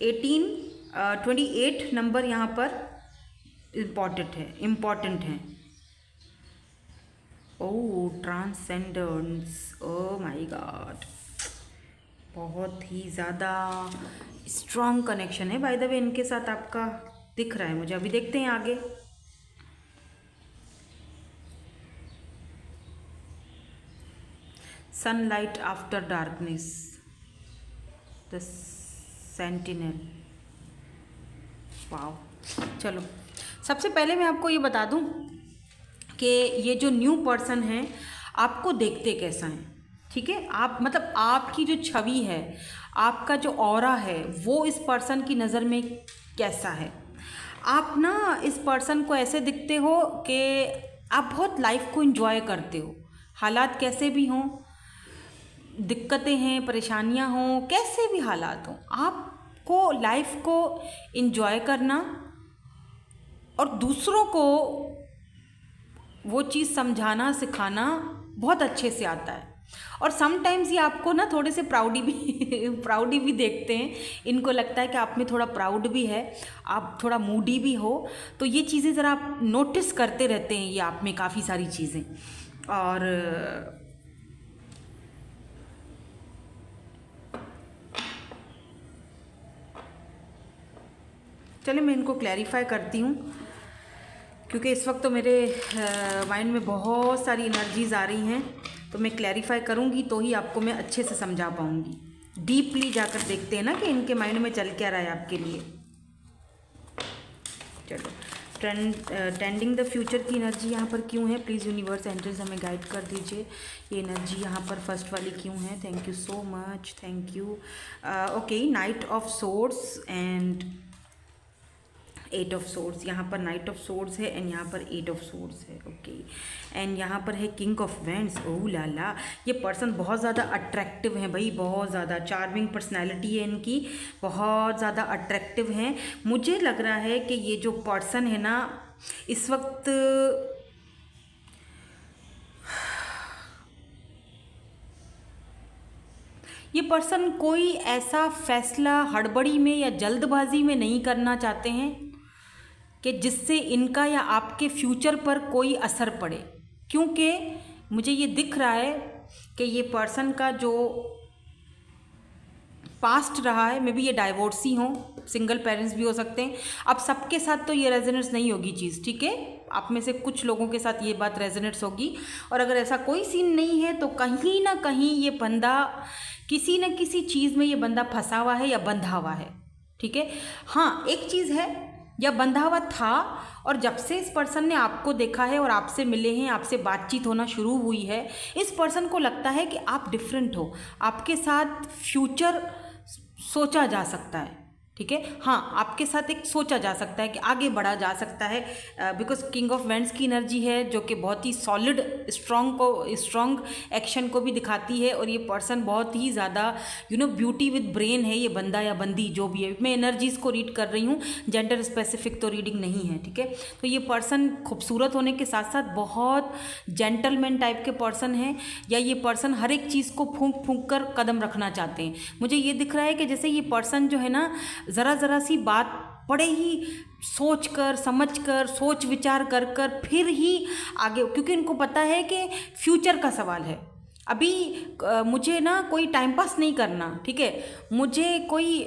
18, 28 नंबर यहाँ पर इम्पॉर्टेंट है। ओह, ट्रांसेंडेंस, ओह माय गॉड, बहुत ही ज़्यादा स्ट्रॉन्ग कनेक्शन है बाय द वे इनके साथ आपका, दिख रहा है मुझे। अभी देखते हैं आगे। Sunlight after darkness, the sentinel. Wow, चलो सबसे पहले मैं आपको ये बता दूं कि ये जो न्यू पर्सन है आपको देखते कैसा है। ठीक है, आप मतलब आपकी जो छवि है, आपका जो ऑरा है, वो इस पर्सन की नज़र में कैसा है। आप ना इस पर्सन को ऐसे दिखते हो कि आप बहुत लाइफ को एंजॉय करते हो, हालात कैसे भी हों, दिक्कतें हैं, परेशानियां हों, कैसे भी हालात हों, आपको लाइफ को एंजॉय करना और दूसरों को वो चीज़ समझाना, सिखाना बहुत अच्छे से आता है। और समटाइम्स ये आपको ना थोड़े से प्राउडी भी देखते हैं। इनको लगता है कि आप में थोड़ा प्राउड भी है, आप थोड़ा मूडी भी हो, तो ये चीज़ें ज़रा आप नोटिस करते रहते हैं, ये आप में काफ़ी सारी चीज़ें। और चलिए मैं इनको क्लैरिफाई करती हूँ, क्योंकि इस वक्त तो मेरे माइंड में बहुत सारी एनर्जीज़ आ रही हैं, तो मैं क्लैरिफाई करूँगी तो ही आपको मैं अच्छे से समझा पाऊँगी। डीपली जाकर देखते हैं ना कि इनके माइंड में चल क्या रहा है आपके लिए। चलो, टेंडिंग द फ्यूचर की एनर्जी यहाँ पर क्यों है, प्लीज़ यूनिवर्स एंजल्स हमें गाइड कर दीजिए। ये एनर्जी यहाँ पर फर्स्ट वाली क्यों है। Thank you so much, thank you. Okay, night of swords and 8 of swords. यहाँ पर नाइट ऑफ सोर्ड्स है एंड यहाँ पर 8 ऑफ सोर्ड्स है। ओके, एंड यहाँ पर है किंग ऑफ वेंड्स। ओह लाला, ये पर्सन बहुत ज़्यादा अट्रैक्टिव है भाई, बहुत ज़्यादा चार्मिंग पर्सनैलिटी है इनकी, बहुत ज़्यादा अट्रैक्टिव हैं। मुझे लग रहा है कि ये जो पर्सन है ना इस वक्त ये पर्सन कोई ऐसा फैसला हड़बड़ी में या जल्दबाजी में नहीं करना चाहते हैं कि जिससे इनका या आपके फ्यूचर पर कोई असर पड़े, क्योंकि मुझे ये दिख रहा है कि ये पर्सन का जो पास्ट रहा है, मे बी ये डाइवोर्सी हों, सिंगल पेरेंट्स भी हो सकते हैं। अब सबके साथ तो ये रेजोनेंस नहीं होगी चीज़, ठीक है, आप में से कुछ लोगों के साथ ये बात रेजोनेंस होगी। और अगर ऐसा कोई सीन नहीं है तो कहीं ना कहीं ये बंदा किसी न किसी चीज़ में ये बंदा फंसा हुआ है या बंधा हुआ है। ठीक है, हाँ एक चीज़ है, या बंधा हुआ था और जब से इस पर्सन ने आपको देखा है और आपसे मिले हैं, आपसे बातचीत होना शुरू हुई है, इस पर्सन को लगता है कि आप डिफरेंट हो, आपके साथ फ्यूचर सोचा जा सकता है। ठीक है। हाँ, आपके साथ एक सोचा जा सकता है कि आगे बढ़ा जा सकता है, बिकॉज किंग ऑफ वेंड्स की एनर्जी है जो कि बहुत ही सॉलिड स्ट्रॉन्ग एक्शन को भी दिखाती है। और ये पर्सन बहुत ही ज़्यादा ब्यूटी विद ब्रेन है, ये बंदा या बंदी जो भी है। मैं एनर्जीज़ को रीड कर रही हूँ, जेंडर स्पेसिफिक तो रीडिंग नहीं है, ठीक है। तो ये पर्सन खूबसूरत होने के साथ साथ बहुत जेंटलमैन टाइप के पर्सन हैं, या ये पर्सन हर एक चीज़ को फूंक फूंक कर कदम रखना चाहते हैं। मुझे ये दिख रहा है कि जैसे ये पर्सन जो है ना, ज़रा सी बात बड़े ही सोच कर समझ कर सोच विचार कर कर फिर ही आगे, क्योंकि इनको पता है कि फ्यूचर का सवाल है। अभी मुझे ना कोई टाइम पास नहीं करना, ठीक है। मुझे कोई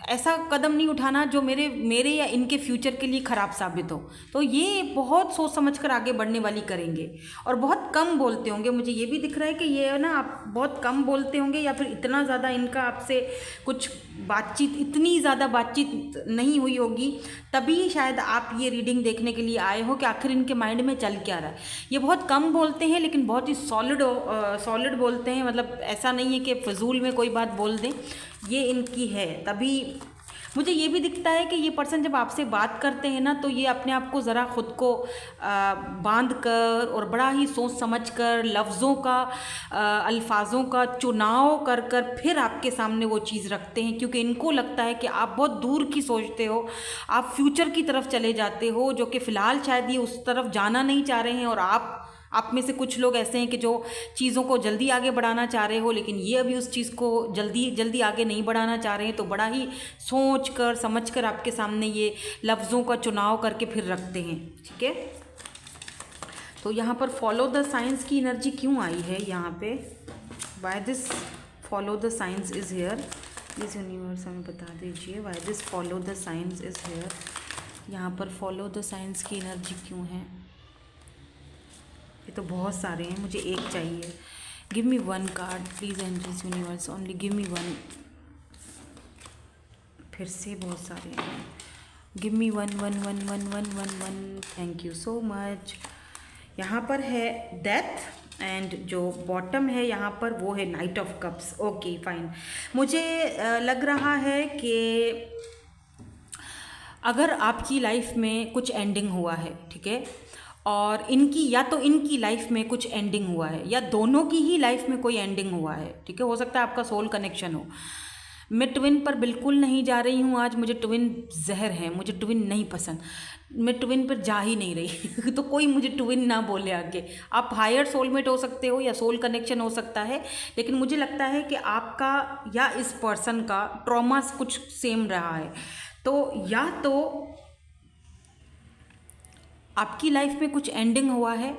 ऐसा कदम नहीं उठाना जो मेरे या इनके फ्यूचर के लिए ख़राब साबित हो। तो ये बहुत सोच समझ कर आगे बढ़ने वाली करेंगे, और बहुत कम बोलते होंगे। मुझे ये भी दिख रहा है कि ये ना आप बहुत कम बोलते होंगे, या फिर इतना ज़्यादा इनका आपसे कुछ बातचीत, इतनी ज़्यादा बातचीत नहीं हुई होगी, तभी शायद आप ये रीडिंग देखने के लिए आए हो कि आखिर इनके माइंड में चल क्या रहा है। ये बहुत कम बोलते हैं, लेकिन बहुत ही सॉलिड बोलते हैं। मतलब ऐसा नहीं है कि फजूल में कोई बात बोल दें, ये इनकी है। तभी मुझे ये भी दिखता है कि ये पर्सन जब आपसे बात करते हैं ना, तो ये अपने आप को ज़रा ख़ुद को बांध कर और बड़ा ही सोच समझ कर लफ्ज़ों का अल्फाजों का चुनाव कर कर फिर आपके सामने वो चीज़ रखते हैं, क्योंकि इनको लगता है कि आप बहुत दूर की सोचते हो, आप फ्यूचर की तरफ चले जाते हो, जो कि फ़िलहाल शायद ये उस तरफ जाना नहीं चाह रहे हैं। और आप में से कुछ लोग ऐसे हैं कि जो चीज़ों को जल्दी आगे बढ़ाना चाह रहे हो, लेकिन ये अभी उस चीज़ को जल्दी आगे नहीं बढ़ाना चाह रहे हैं। तो बड़ा ही सोच कर समझ कर आपके सामने ये लफ्ज़ों का चुनाव करके फिर रखते हैं, ठीक है। तो यहाँ पर फॉलो द साइंस की एनर्जी क्यों आई है यहाँ पे? Why this follow the science is here? Please universe हमें बता दीजिए why this follow the science is here. यहाँ पर फॉलो द साइंस की एनर्जी क्यों है? ये तो बहुत सारे हैं, मुझे एक चाहिए। Give me one card please angels universe, only give me one. फिर से बहुत सारे हैं, give me one one one one one one one. Thank you so much. यहाँ पर है डेथ, एंड जो बॉटम है यहाँ पर वो है night of cups. Okay fine. मुझे लग रहा है कि अगर आपकी लाइफ में कुछ एंडिंग हुआ है, ठीक है, और इनकी या तो इनकी लाइफ में कुछ एंडिंग हुआ है, या दोनों की ही लाइफ में कोई एंडिंग हुआ है, ठीक है। हो सकता है आपका सोल कनेक्शन हो। मैं ट्विन पर बिल्कुल नहीं जा रही हूँ आज, मुझे ट्विन जहर है, मुझे ट्विन नहीं पसंद, मैं ट्विन पर जा ही नहीं रही तो कोई मुझे ट्विन ना बोले आगे। आप हायर सोलमेट हो सकते हो या सोल कनेक्शन हो सकता है, लेकिन मुझे लगता है कि आपका या इस पर्सन का ट्रॉमा कुछ सेम रहा है। तो या तो आपकी लाइफ में कुछ एंडिंग हुआ है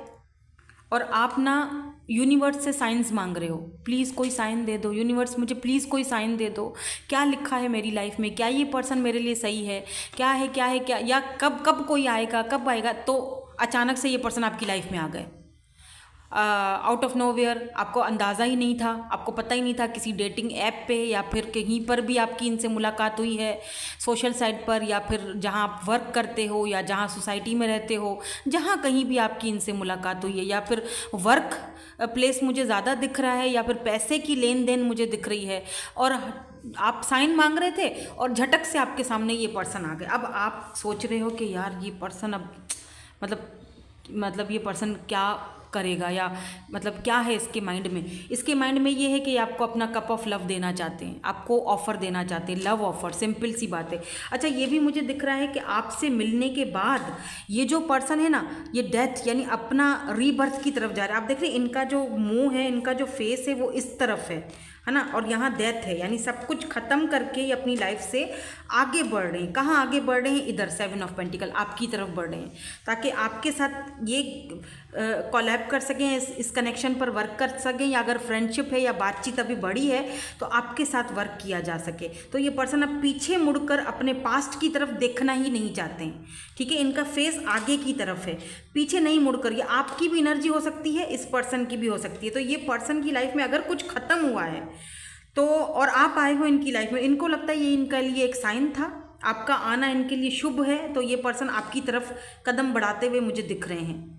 और आप ना यूनिवर्स से साइंस मांग रहे हो, प्लीज़ कोई साइन दे दो यूनिवर्स, मुझे प्लीज़ कोई साइन दे दो। क्या लिखा है मेरी लाइफ में? क्या ये पर्सन मेरे लिए सही है? क्या है क्या, या कब कोई आएगा, कब आएगा? तो अचानक से ये पर्सन आपकी लाइफ में आ गए, आउट ऑफ नोवेयर, आपको अंदाज़ा ही नहीं था, आपको पता ही नहीं था। किसी डेटिंग ऐप पे या फिर कहीं पर भी आपकी इनसे मुलाकात हुई है, सोशल साइट पर, या फिर जहाँ आप वर्क करते हो, या जहाँ सोसाइटी में रहते हो, जहाँ कहीं भी आपकी इनसे मुलाकात हुई है, या फिर वर्क प्लेस मुझे ज़्यादा दिख रहा है, या फिर पैसे की लेन देन मुझे दिख रही है, और आप साइन मांग रहे थे और झटक से आपके सामने ये पर्सन आ गए। अब आप सोच रहे हो कि यार ये पर्सन अब मतलब ये पर्सन क्या करेगा, या मतलब क्या है इसके माइंड में? इसके माइंड में ये है कि आपको अपना कप ऑफ लव देना चाहते हैं, आपको ऑफ़र देना चाहते हैं, लव ऑफ़र, सिंपल सी बात है। अच्छा, ये भी मुझे दिख रहा है कि आपसे मिलने के बाद ये जो पर्सन है ना, ये डेथ यानी अपना रीबर्थ की तरफ जा रहा है। आप देख रहे हैं इनका जो मुंह है, इनका जो फेस है वो इस तरफ है ना, और यहाँ डेथ है, यानी सब कुछ ख़त्म करके ये अपनी लाइफ से आगे बढ़ रहे हैं। कहाँ आगे बढ़ रहे हैं? इधर 7 ऑफ पेंटिकल आपकी तरफ बढ़ रहे हैं, ताकि आपके साथ ये कोलैब कर सकें, इस कनेक्शन पर वर्क कर सकें, या अगर फ्रेंडशिप है या बातचीत अभी बढ़ी है तो आपके साथ वर्क किया जा सके। तो ये पर्सन अब पीछे मुड़कर अपने पास्ट की तरफ देखना ही नहीं चाहते हैं, ठीक है। इनका फेस आगे की तरफ है, पीछे नहीं मुड़कर। ये आपकी भी एनर्जी हो सकती है, इस पर्सन की भी हो सकती है। तो ये पर्सन की लाइफ में अगर कुछ ख़त्म हुआ है तो, और आप आए हो इनकी लाइफ में, इनको लगता है ये इनके लिए एक साइन था, आपका आना इनके लिए शुभ है। तो ये पर्सन आपकी तरफ कदम बढ़ाते हुए मुझे दिख रहे हैं।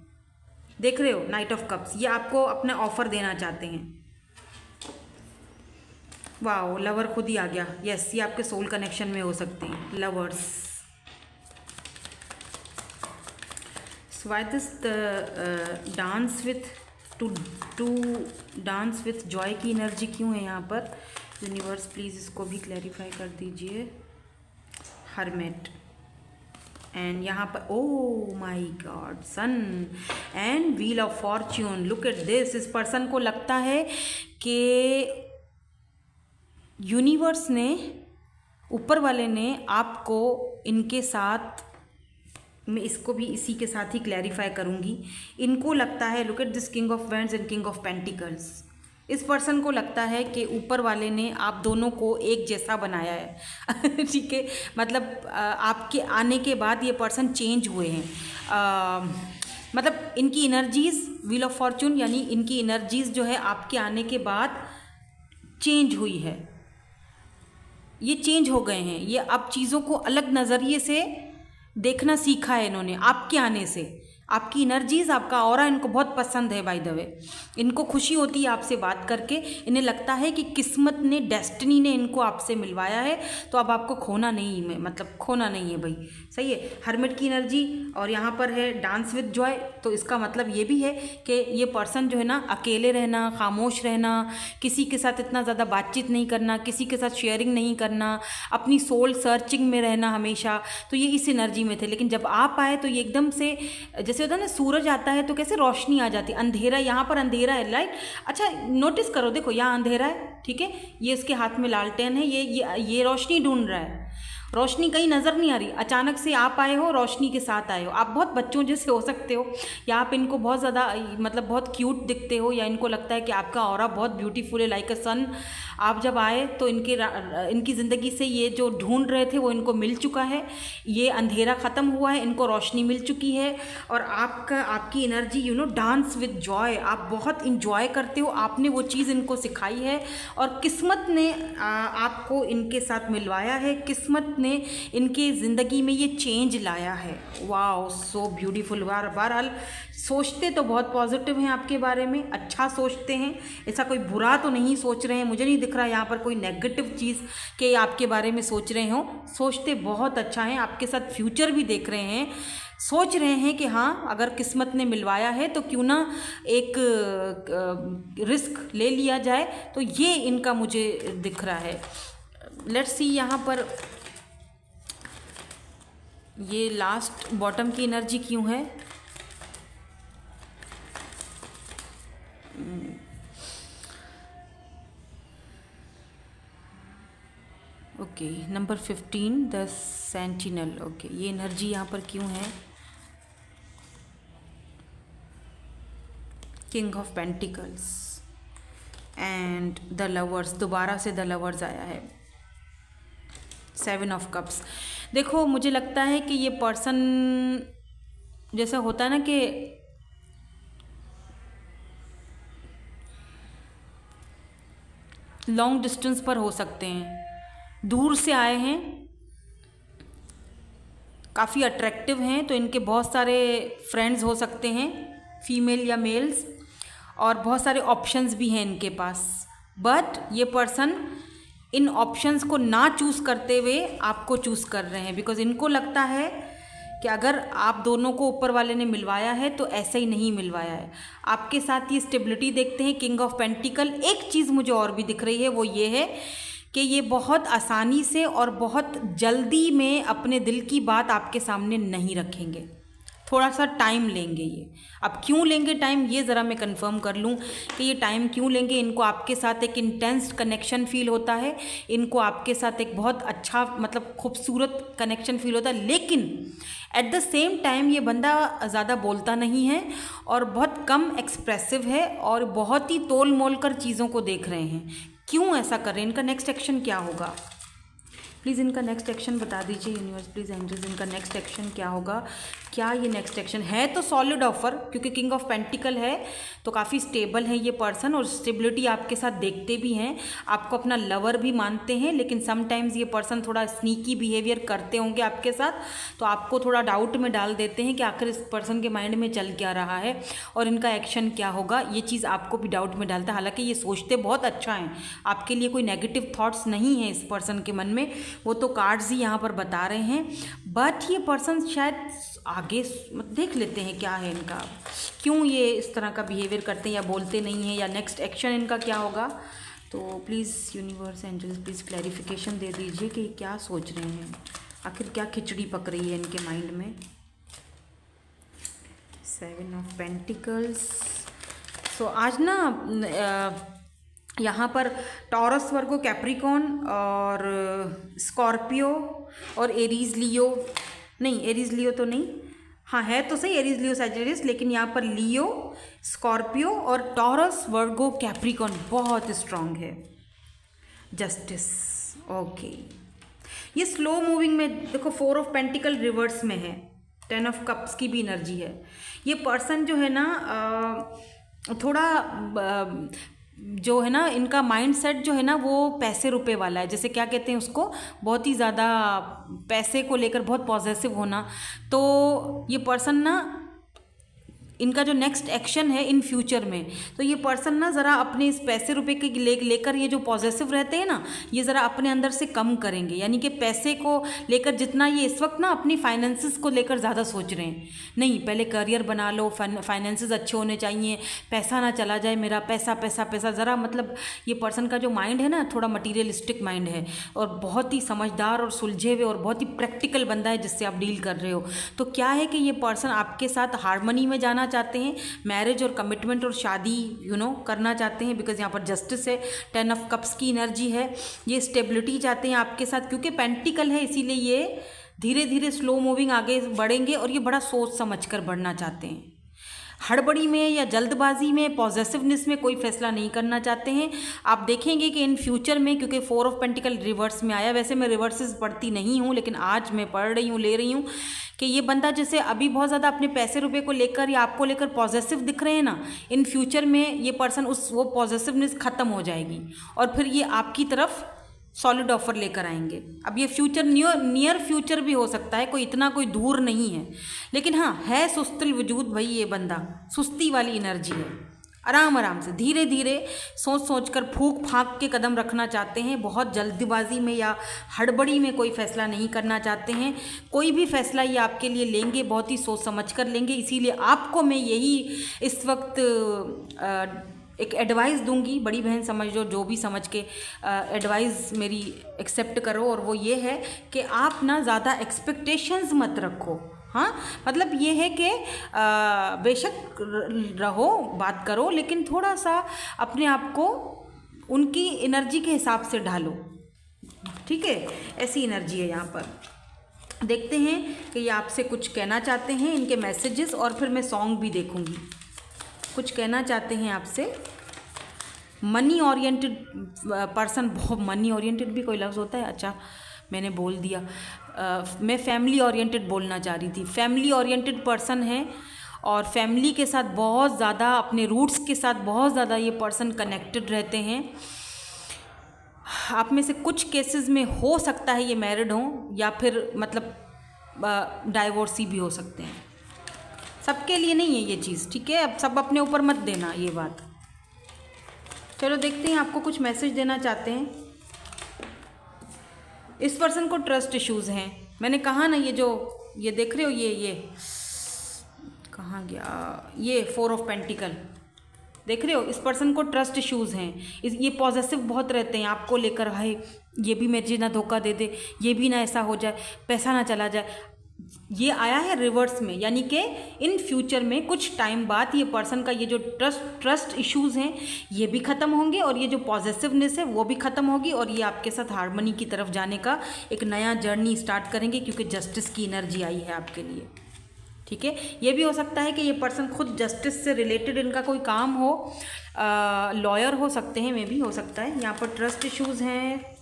देख रहे हो नाइट ऑफ कप्स, ये आपको अपना ऑफर देना चाहते हैं। वाओ, लवर खुद ही आ गया। यस, ये आपके सोल कनेक्शन में हो सकते हैं, lovers. So why this dance with to dance with Joy की एनर्जी क्यों है यहाँ पर? यूनिवर्स प्लीज़ इसको भी क्लैरिफाई कर दीजिए। हर्मेट, एंड यहाँ पर oh my god, sun and wheel of fortune. Look at this. इस पर्सन को लगता है कि यूनिवर्स ने, ऊपर वाले ने आपको इनके साथ, मैं इसको भी इसी के साथ ही क्लैरिफाई करूँगी। इनको लगता है, look at this king of wands and king of pentacles. इस पर्सन को लगता है कि ऊपर वाले ने आप दोनों को एक जैसा बनाया है। ठीक है, मतलब आपके आने के बाद ये पर्सन चेंज हुए हैं। मतलब इनकी एनर्जीज़, व्हील ऑफ फॉर्च्यून यानी इनकी एनर्जीज़ जो है आपके आने के बाद चेंज हुई है। ये चेंज हो गए हैं, ये अब चीज़ों को अलग नज़रिए से देखना सीखा है इन्होंने आपके आने से। आपकी एनर्जीज़, आपका ऑरा इनको बहुत पसंद है बाय द वे। इनको खुशी होती है आपसे बात करके। इन्हें लगता है कि किस्मत ने, डेस्टिनी ने इनको आपसे मिलवाया है, तो अब आपको खोना नहीं है, मतलब खोना नहीं है भाई। सही है। हर्मिट की एनर्जी, और यहाँ पर है डांस विद जॉय। तो इसका मतलब ये भी है कि ये पर्सन जो है ना, अकेले रहना, खामोश रहना, किसी के साथ इतना ज़्यादा बातचीत नहीं करना, किसी के साथ शेयरिंग नहीं करना, अपनी सोल सर्चिंग में रहना हमेशा, तो ये इस एनर्जी में थे। लेकिन जब आप आए तो ये एकदम से, जैसे होता है ना सूरज आता है तो कैसे रोशनी आ जाती है। अंधेरा, यहाँ पर अंधेरा है, राइट। अच्छा नोटिस करो, देखो यहाँ अंधेरा है, ठीक है, ये इसके हाथ में लालटेन है, ये रोशनी ढूंढ रहा है। रोशनी कहीं नज़र नहीं आ रही। अचानक से आप आए हो, रोशनी के साथ आए हो। आप बहुत बच्चों जैसे हो सकते हो, या आप इनको बहुत ज़्यादा, मतलब बहुत क्यूट दिखते हो, या इनको लगता है कि आपका ऑरा बहुत ब्यूटीफुल है, लाइक अ सन। आप जब आए तो इनकी ज़िंदगी से ये जो ढूंढ रहे थे वो इनको मिल चुका है। ये अंधेरा ख़त्म हुआ है, इनको रोशनी मिल चुकी है। और आपकी energy, you know, dance with Joy. आप बहुत इंजॉय करते हो, आपने वो चीज़ इनको सिखाई है, और किस्मत ने आपको इनके साथ मिलवाया है। किस्मत ने इनके ज़िंदगी में ये चेंज लाया है। Wow, so beautiful. बहरहाल सोचते तो बहुत पॉजिटिव हैं आपके बारे में, अच्छा सोचते हैं, ऐसा कोई बुरा तो नहीं सोच रहे हैं। मुझे नहीं दिख रहा यहाँ पर कोई नेगेटिव चीज़ के आपके बारे में सोच रहे हो। सोचते बहुत अच्छा है, आपके साथ फ्यूचर भी देख रहे हैं। सोच रहे हैं कि हाँ, अगर किस्मत ने मिलवाया है तो क्यों ना एक रिस्क ले लिया जाए। तो ये इनका मुझे दिख रहा है। लेट्स सी यहाँ पर ये लास्ट बॉटम की एनर्जी क्यों है। Okay, number 15 the sentinel. Okay, ये एनर्जी यहाँ पर क्यों है। King of pentacles and the lovers, दोबारा से द लवर्स आया है। 7 ऑफ कप्स। देखो मुझे लगता है कि ये पर्सन, जैसा होता है ना कि लॉन्ग डिस्टेंस पर हो सकते हैं, दूर से आए हैं, काफ़ी अट्रैक्टिव हैं, तो इनके बहुत सारे फ्रेंड्स हो सकते हैं, फीमेल या मेल्स, और बहुत सारे ऑप्शंस भी हैं इनके पास। बट ये पर्सन इन ऑप्शंस को ना चूज़ करते हुए आपको चूज़ कर रहे हैं, बिकॉज इनको लगता है कि अगर आप दोनों को ऊपर वाले ने मिलवाया है तो ऐसे ही नहीं मिलवाया है। आपके साथ ये स्टेबिलिटी देखते हैं, किंग ऑफ पेंटिकल। एक चीज़ मुझे और भी दिख रही है, वो ये है कि ये बहुत आसानी से और बहुत जल्दी में अपने दिल की बात आपके सामने नहीं रखेंगे, थोड़ा सा टाइम लेंगे ये। अब क्यों लेंगे टाइम, ये ज़रा मैं कंफर्म कर लूँ कि ये टाइम क्यों लेंगे। इनको आपके साथ एक इंटेंस कनेक्शन फील होता है, इनको आपके साथ एक बहुत अच्छा, मतलब खूबसूरत कनेक्शन फील होता है। लेकिन एट द सेम टाइम ये बंदा ज़्यादा बोलता नहीं है और बहुत कम एक्सप्रेसिव है, और बहुत ही तोल मोल कर चीज़ों को देख रहे हैं। क्यों ऐसा कर रहे हैं, इनका नेक्स्ट एक्शन क्या होगा। प्लीज़ इनका नेक्स्ट एक्शन बता दीजिए यूनिवर्स, प्लीज़ एंजल्स, इनका नेक्स्ट एक्शन क्या होगा। क्या ये नेक्स्ट एक्शन है तो सॉलिड ऑफर, क्योंकि किंग ऑफ पेंटिकल है तो काफ़ी स्टेबल है ये पर्सन, और स्टेबिलिटी आपके साथ देखते भी हैं, आपको अपना लवर भी मानते हैं, लेकिन समटाइम्स ये पर्सन थोड़ा स्नीकी बिहेवियर करते होंगे आपके साथ, तो आपको थोड़ा डाउट में डाल देते हैं कि आखिर इस पर्सन के माइंड में चल क्या रहा है और इनका एक्शन क्या होगा। ये चीज़ आपको भी डाउट में डालता है, हालांकि ये सोचते बहुत अच्छा हैं, आपके लिए कोई नेगेटिव थॉट्स नहीं है इस पर्सन के मन में, वो तो कार्ड्स ही यहाँ पर बता रहे हैं। बट ये पर्सन शायद आगे देख लेते हैं क्या है इनका, क्यों ये इस तरह का बिहेवियर करते हैं या बोलते नहीं हैं, या नेक्स्ट एक्शन इनका क्या होगा। तो please universe angels please clarification दे दीजिए कि क्या सोच रहे हैं, आखिर क्या खिचड़ी पक रही है इनके माइंड में। 7 ऑफ पेंटिकल्स। सो आज ना यहाँ पर टॉरस, वर्गो, कैप्रिकॉन और स्कॉर्पियो और एरीज लियो, नहीं एरीज लियो तो नहीं, हाँ है तो सही एरीज लियो सैजिटेरियस, लेकिन यहाँ पर लियो, स्कॉर्पियो और टॉरस, वर्गो, कैप्रिकॉन बहुत स्ट्रांग है। Justice, okay. ये स्लो मूविंग में देखो, 4 ऑफ पेंटिकल रिवर्स में है, 10 ऑफ कप्स की भी एनर्जी है। ये पर्सन जो है ना थोड़ा जो है ना इनका माइंडसेट जो है ना वो पैसे रुपए वाला है, जैसे क्या कहते हैं उसको, बहुत ही ज़्यादा पैसे को लेकर बहुत पॉजेसिव होना। तो ये पर्सन ना, इनका जो नेक्स्ट एक्शन है इन फ्यूचर में, तो ये पर्सन ना ज़रा अपने इस पैसे रुपए के लेकर ये जो पॉजेसिव रहते हैं ना, ये ज़रा अपने अंदर से कम करेंगे, यानी कि पैसे को लेकर जितना ये इस वक्त ना अपनी फाइनेंसेस को लेकर ज़्यादा सोच रहे हैं, नहीं पहले करियर बना लो, फाइनेंसेस अच्छे होने चाहिए, पैसा ना चला जाए मेरा, पैसा पैसा पैसा, ज़रा मतलब ये पर्सन का जो माइंड है ना थोड़ा मटीरियलिस्टिक माइंड है, और बहुत ही समझदार और सुलझे हुए और बहुत ही प्रैक्टिकल बंदा है जिससे आप डील कर रहे हो। तो क्या है कि ये पर्सन आपके साथ हार्मनी में जाना चाहते हैं, मैरिज और कमिटमेंट और शादी करना चाहते हैं, बिकॉज यहाँ पर जस्टिस है, 10 ऑफ कप्स की एनर्जी है, ये स्टेबिलिटी चाहते हैं आपके साथ, क्योंकि पेंटिकल है इसीलिए ये धीरे धीरे स्लो मूविंग आगे बढ़ेंगे, और ये बड़ा सोच समझ कर बढ़ना चाहते हैं, हड़बड़ी में या जल्दबाजी में, पॉजेसिवनेस में कोई फैसला नहीं करना चाहते हैं। आप देखेंगे कि इन फ्यूचर में, क्योंकि 4 ऑफ पेंटिकल रिवर्स में आया, वैसे मैं रिवर्सेस पढ़ती नहीं हूँ लेकिन आज मैं पढ़ रही हूँ, ले रही हूँ कि ये बंदा जैसे अभी बहुत ज़्यादा अपने पैसे रुपए को लेकर या आपको लेकर पॉजेसिव दिख रहे हैं ना, इन फ्यूचर में ये पर्सन वो पॉजेसिवनेस ख़त्म हो जाएगी और फिर ये आपकी तरफ सॉलिड ऑफर लेकर आएंगे। अब ये फ्यूचर नियर फ्यूचर भी हो सकता है, कोई इतना कोई दूर नहीं है, लेकिन हाँ है सुस्तिल वजूद भाई, ये बंदा सुस्ती वाली एनर्जी है, आराम आराम से धीरे धीरे सोच सोच कर फूंक फांक के कदम रखना चाहते हैं, बहुत जल्दबाजी में या हड़बड़ी में कोई फैसला नहीं करना चाहते हैं। कोई भी फैसला ये आपके लिए लेंगे बहुत ही सोच समझ कर लेंगे, इसीलिए आपको मैं यही इस वक्त एक एडवाइस दूंगी, बड़ी बहन समझ लो, जो भी समझ के एडवाइस मेरी एक्सेप्ट करो, और वो ये है कि आप ना ज़्यादा एक्सपेक्टेशंस मत रखो। हाँ मतलब ये है कि बेशक रहो, बात करो, लेकिन थोड़ा सा अपने आप को उनकी एनर्जी के हिसाब से ढालो, ठीक है, ऐसी एनर्जी है यहाँ पर। देखते हैं कि ये आपसे कुछ कहना चाहते हैं, इनके मैसेजेस, और फिर मैं सॉन्ग भी देखूंगी। कुछ कहना चाहते हैं आपसे, मनी ओरिएंटेड पर्सन, बहुत मनी ओरिएंटेड भी कोई लफ्ज़ होता है, अच्छा मैंने बोल दिया, मैं फैमिली ओरिएंटेड बोलना चाह रही थी। फैमिली ओरिएंटेड पर्सन है और फैमिली के साथ बहुत ज़्यादा, अपने रूट्स के साथ बहुत ज़्यादा ये पर्सन कनेक्टेड रहते हैं। आप में से कुछ केसेस में हो सकता है ये मैरिड हों या फिर मतलब डाइवोर्सी भी हो सकते हैं, सबके लिए नहीं है ये चीज़, ठीक है, अब सब अपने ऊपर मत देना ये बात। चलो देखते हैं आपको कुछ मैसेज देना चाहते हैं। इस पर्सन को ट्रस्ट इश्यूज़ हैं, मैंने कहा ना, ये देख रहे हो, ये कहाँ गया, ये 4 ऑफ पेंटिकल देख रहे हो, इस पर्सन को ट्रस्ट इश्यूज़ हैं, ये पॉजेसिव बहुत रहते हैं आपको लेकर, भाई ये भी मुझे ना धोखा दे दे, ये भी ना ऐसा हो जाए, पैसा ना चला जाए, ये आया है रिवर्स में, यानी कि इन फ्यूचर में कुछ टाइम बाद ये पर्सन का ये जो ट्रस्ट इश्यूज़ हैं ये भी ख़त्म होंगे, और ये जो पॉजिटिवनेस है वो भी ख़त्म होगी, और ये आपके साथ हार्मनी की तरफ जाने का एक नया जर्नी स्टार्ट करेंगे, क्योंकि जस्टिस की एनर्जी आई है आपके लिए, ठीक है। ये भी हो सकता है कि ये पर्सन खुद जस्टिस से रिलेटेड इनका कोई काम हो, लॉयर हो सकते हैं, मे भी हो सकता है। यहाँ पर ट्रस्ट इश्यूज़ हैं,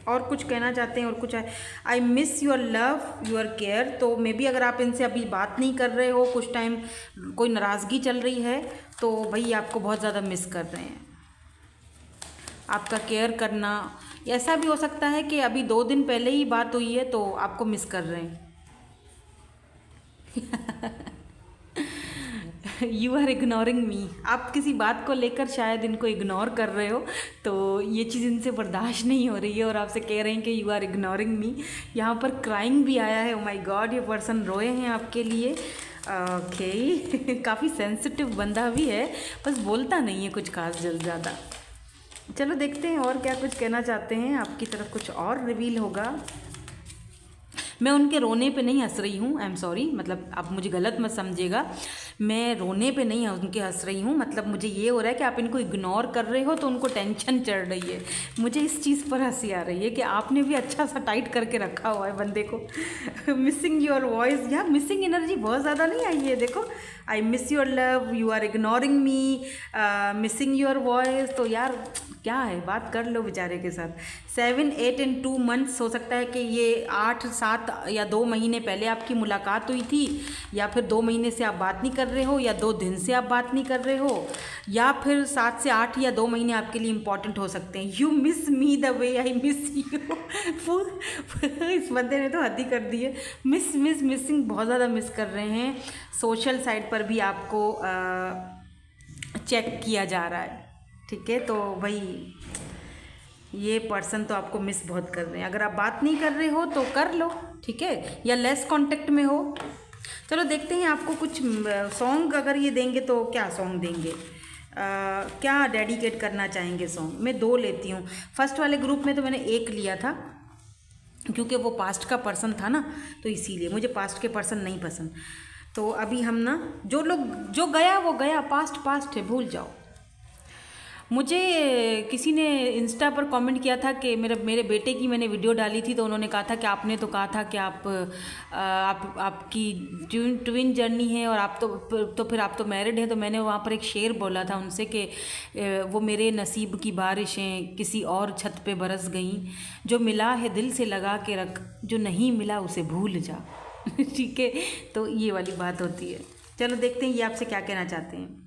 और कुछ कहना चाहते हैं और कुछ? आई miss your love your care. तो मे बी अगर आप इनसे अभी बात नहीं कर रहे हो, कुछ टाइम कोई नाराज़गी चल रही है, तो भाई आपको बहुत ज़्यादा मिस कर रहे हैं, आपका केयर करना। ऐसा भी हो सकता है कि अभी 2 दिन पहले ही बात हुई है तो आपको मिस कर रहे हैं। You are ignoring me. आप किसी बात को लेकर शायद इनको इग्नोर कर रहे हो, तो ये चीज़ इनसे बर्दाश्त नहीं हो रही है और आपसे कह रहे हैं कि यू आर इग्नोरिंग मी। यहाँ पर क्राइंग भी आया है। ओ माय गॉड, ये पर्सन रोए हैं आपके लिए। ओके काफ़ी सेंसिटिव बंदा भी है, बस बोलता नहीं है कुछ खास जल्द ज़्यादा। चलो देखते हैं और क्या कुछ कहना चाहते हैं। आपकी तरफ कुछ और रिवील होगा। मैं उनके रोने पे नहीं हंस रही हूँ, आई एम सॉरी, मतलब आप मुझे गलत मत समझिएगा, मैं रोने पे नहीं उनके हंस रही हूँ। मतलब मुझे ये हो रहा है कि आप इनको इग्नोर कर रहे हो तो उनको टेंशन चढ़ रही है। मुझे इस चीज़ पर हंसी आ रही है कि आपने भी अच्छा सा टाइट करके रखा हुआ है बंदे को। मिसिंग योर वॉइस, या मिसिंग एनर्जी बहुत ज़्यादा नहीं आई है। देखो, I miss your love, you are ignoring me, missing your voice. तो यार क्या है, बात कर लो बेचारे के साथ। 7, 8 एंड 2 मंथ्स, हो सकता है कि ये 8, 7 या 2 महीने पहले आपकी मुलाकात हुई थी, या फिर 2 महीने से आप बात नहीं कर रहे हो, या 2 दिन से आप बात नहीं कर रहे हो, या फिर 7 से 8 या 2 महीने आपके लिए इंपॉर्टेंट हो सकते हैं। You miss me the way I miss you. इस बंदे ने तो हद ही कर दी है। मिसिंग बहुत ज़्यादा मिस कर रहे हैं। सोशल साइट पर भी आपको चेक किया जा रहा है, ठीक है। तो भाई ये पर्सन तो आपको मिस बहुत कर रहे हैं। अगर आप बात नहीं कर रहे हो तो कर लो, ठीक है, या लेस कांटेक्ट में हो। चलो देखते हैं आपको कुछ सॉन्ग अगर ये देंगे तो क्या सॉन्ग देंगे, क्या डेडिकेट करना चाहेंगे सॉन्ग। मैं 2 लेती हूँ। फर्स्ट वाले ग्रुप में तो मैंने 1 लिया था क्योंकि वो पास्ट का पर्सन था ना, तो इसीलिए मुझे पास्ट के पर्सन नहीं पसंद। तो अभी हम ना, जो गया वो गया, पास्ट है, भूल जाओ। मुझे किसी ने इंस्टा पर कमेंट किया था कि मेरे बेटे की मैंने वीडियो डाली थी, तो उन्होंने कहा था कि आपने तो कहा था कि आपकी ट्विन जर्नी है और आप तो फिर आप तो मैरिड हैं। तो मैंने वहाँ पर एक शेर बोला था उनसे कि वो मेरे नसीब की बारिशें किसी और छत पे बरस गईं, जो मिला है दिल से लगा के रख, जो नहीं मिला उसे भूल जा। ठीक है, तो ये वाली बात होती है। चलो देखते हैं ये आपसे क्या कहना चाहते हैं।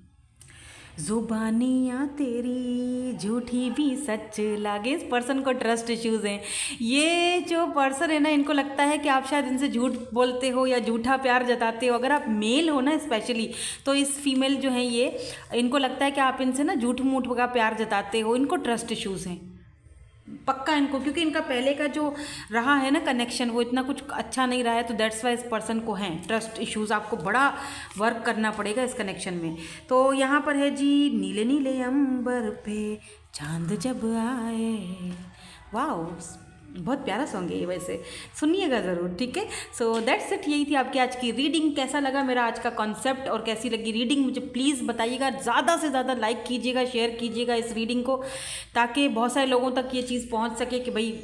जुबानियाँ तेरी झूठी भी सच लागे। इस पर्सन को ट्रस्ट इश्यूज़ हैं। ये जो पर्सन है ना, इनको लगता है कि आप शायद इनसे झूठ बोलते हो या झूठा प्यार जताते हो। अगर आप मेल हो ना स्पेशली, तो इस फीमेल जो है ये, इनको लगता है कि आप इनसे ना झूठ मूठ का प्यार जताते हो। इनको ट्रस्ट इश्यूज़ हैं पक्का इनको, क्योंकि इनका पहले का जो रहा है ना कनेक्शन, वो इतना कुछ अच्छा नहीं रहा है। तो दैट्स वाई इस पर्सन को हैं ट्रस्ट इश्यूज़। आपको बड़ा वर्क करना पड़ेगा इस कनेक्शन में। तो यहाँ पर है जी, नीले नीले अंबर पे चांद जब आए। वाह, बहुत प्यारा सॉन्ग है ये, वैसे सुनिएगा ज़रूर, ठीक है। सो दैट्स इट, यही थी आपकी आज की रीडिंग। कैसा लगा मेरा आज का कॉन्सेप्ट और कैसी लगी रीडिंग, मुझे प्लीज़ बताइएगा। ज़्यादा से ज़्यादा लाइक कीजिएगा, शेयर कीजिएगा इस रीडिंग को, ताकि बहुत सारे लोगों तक ये चीज़ पहुंच सके कि भाई।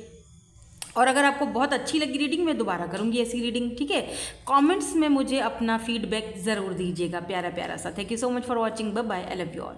और अगर आपको बहुत अच्छी लगी रीडिंग, मैं दोबारा करूँगी ऐसी रीडिंग, ठीक है। कमेंट्स में मुझे अपना फीडबैक ज़रूर दीजिएगा प्यारा प्यारा सा। Thank you so much for watching, bye bye, I love you all.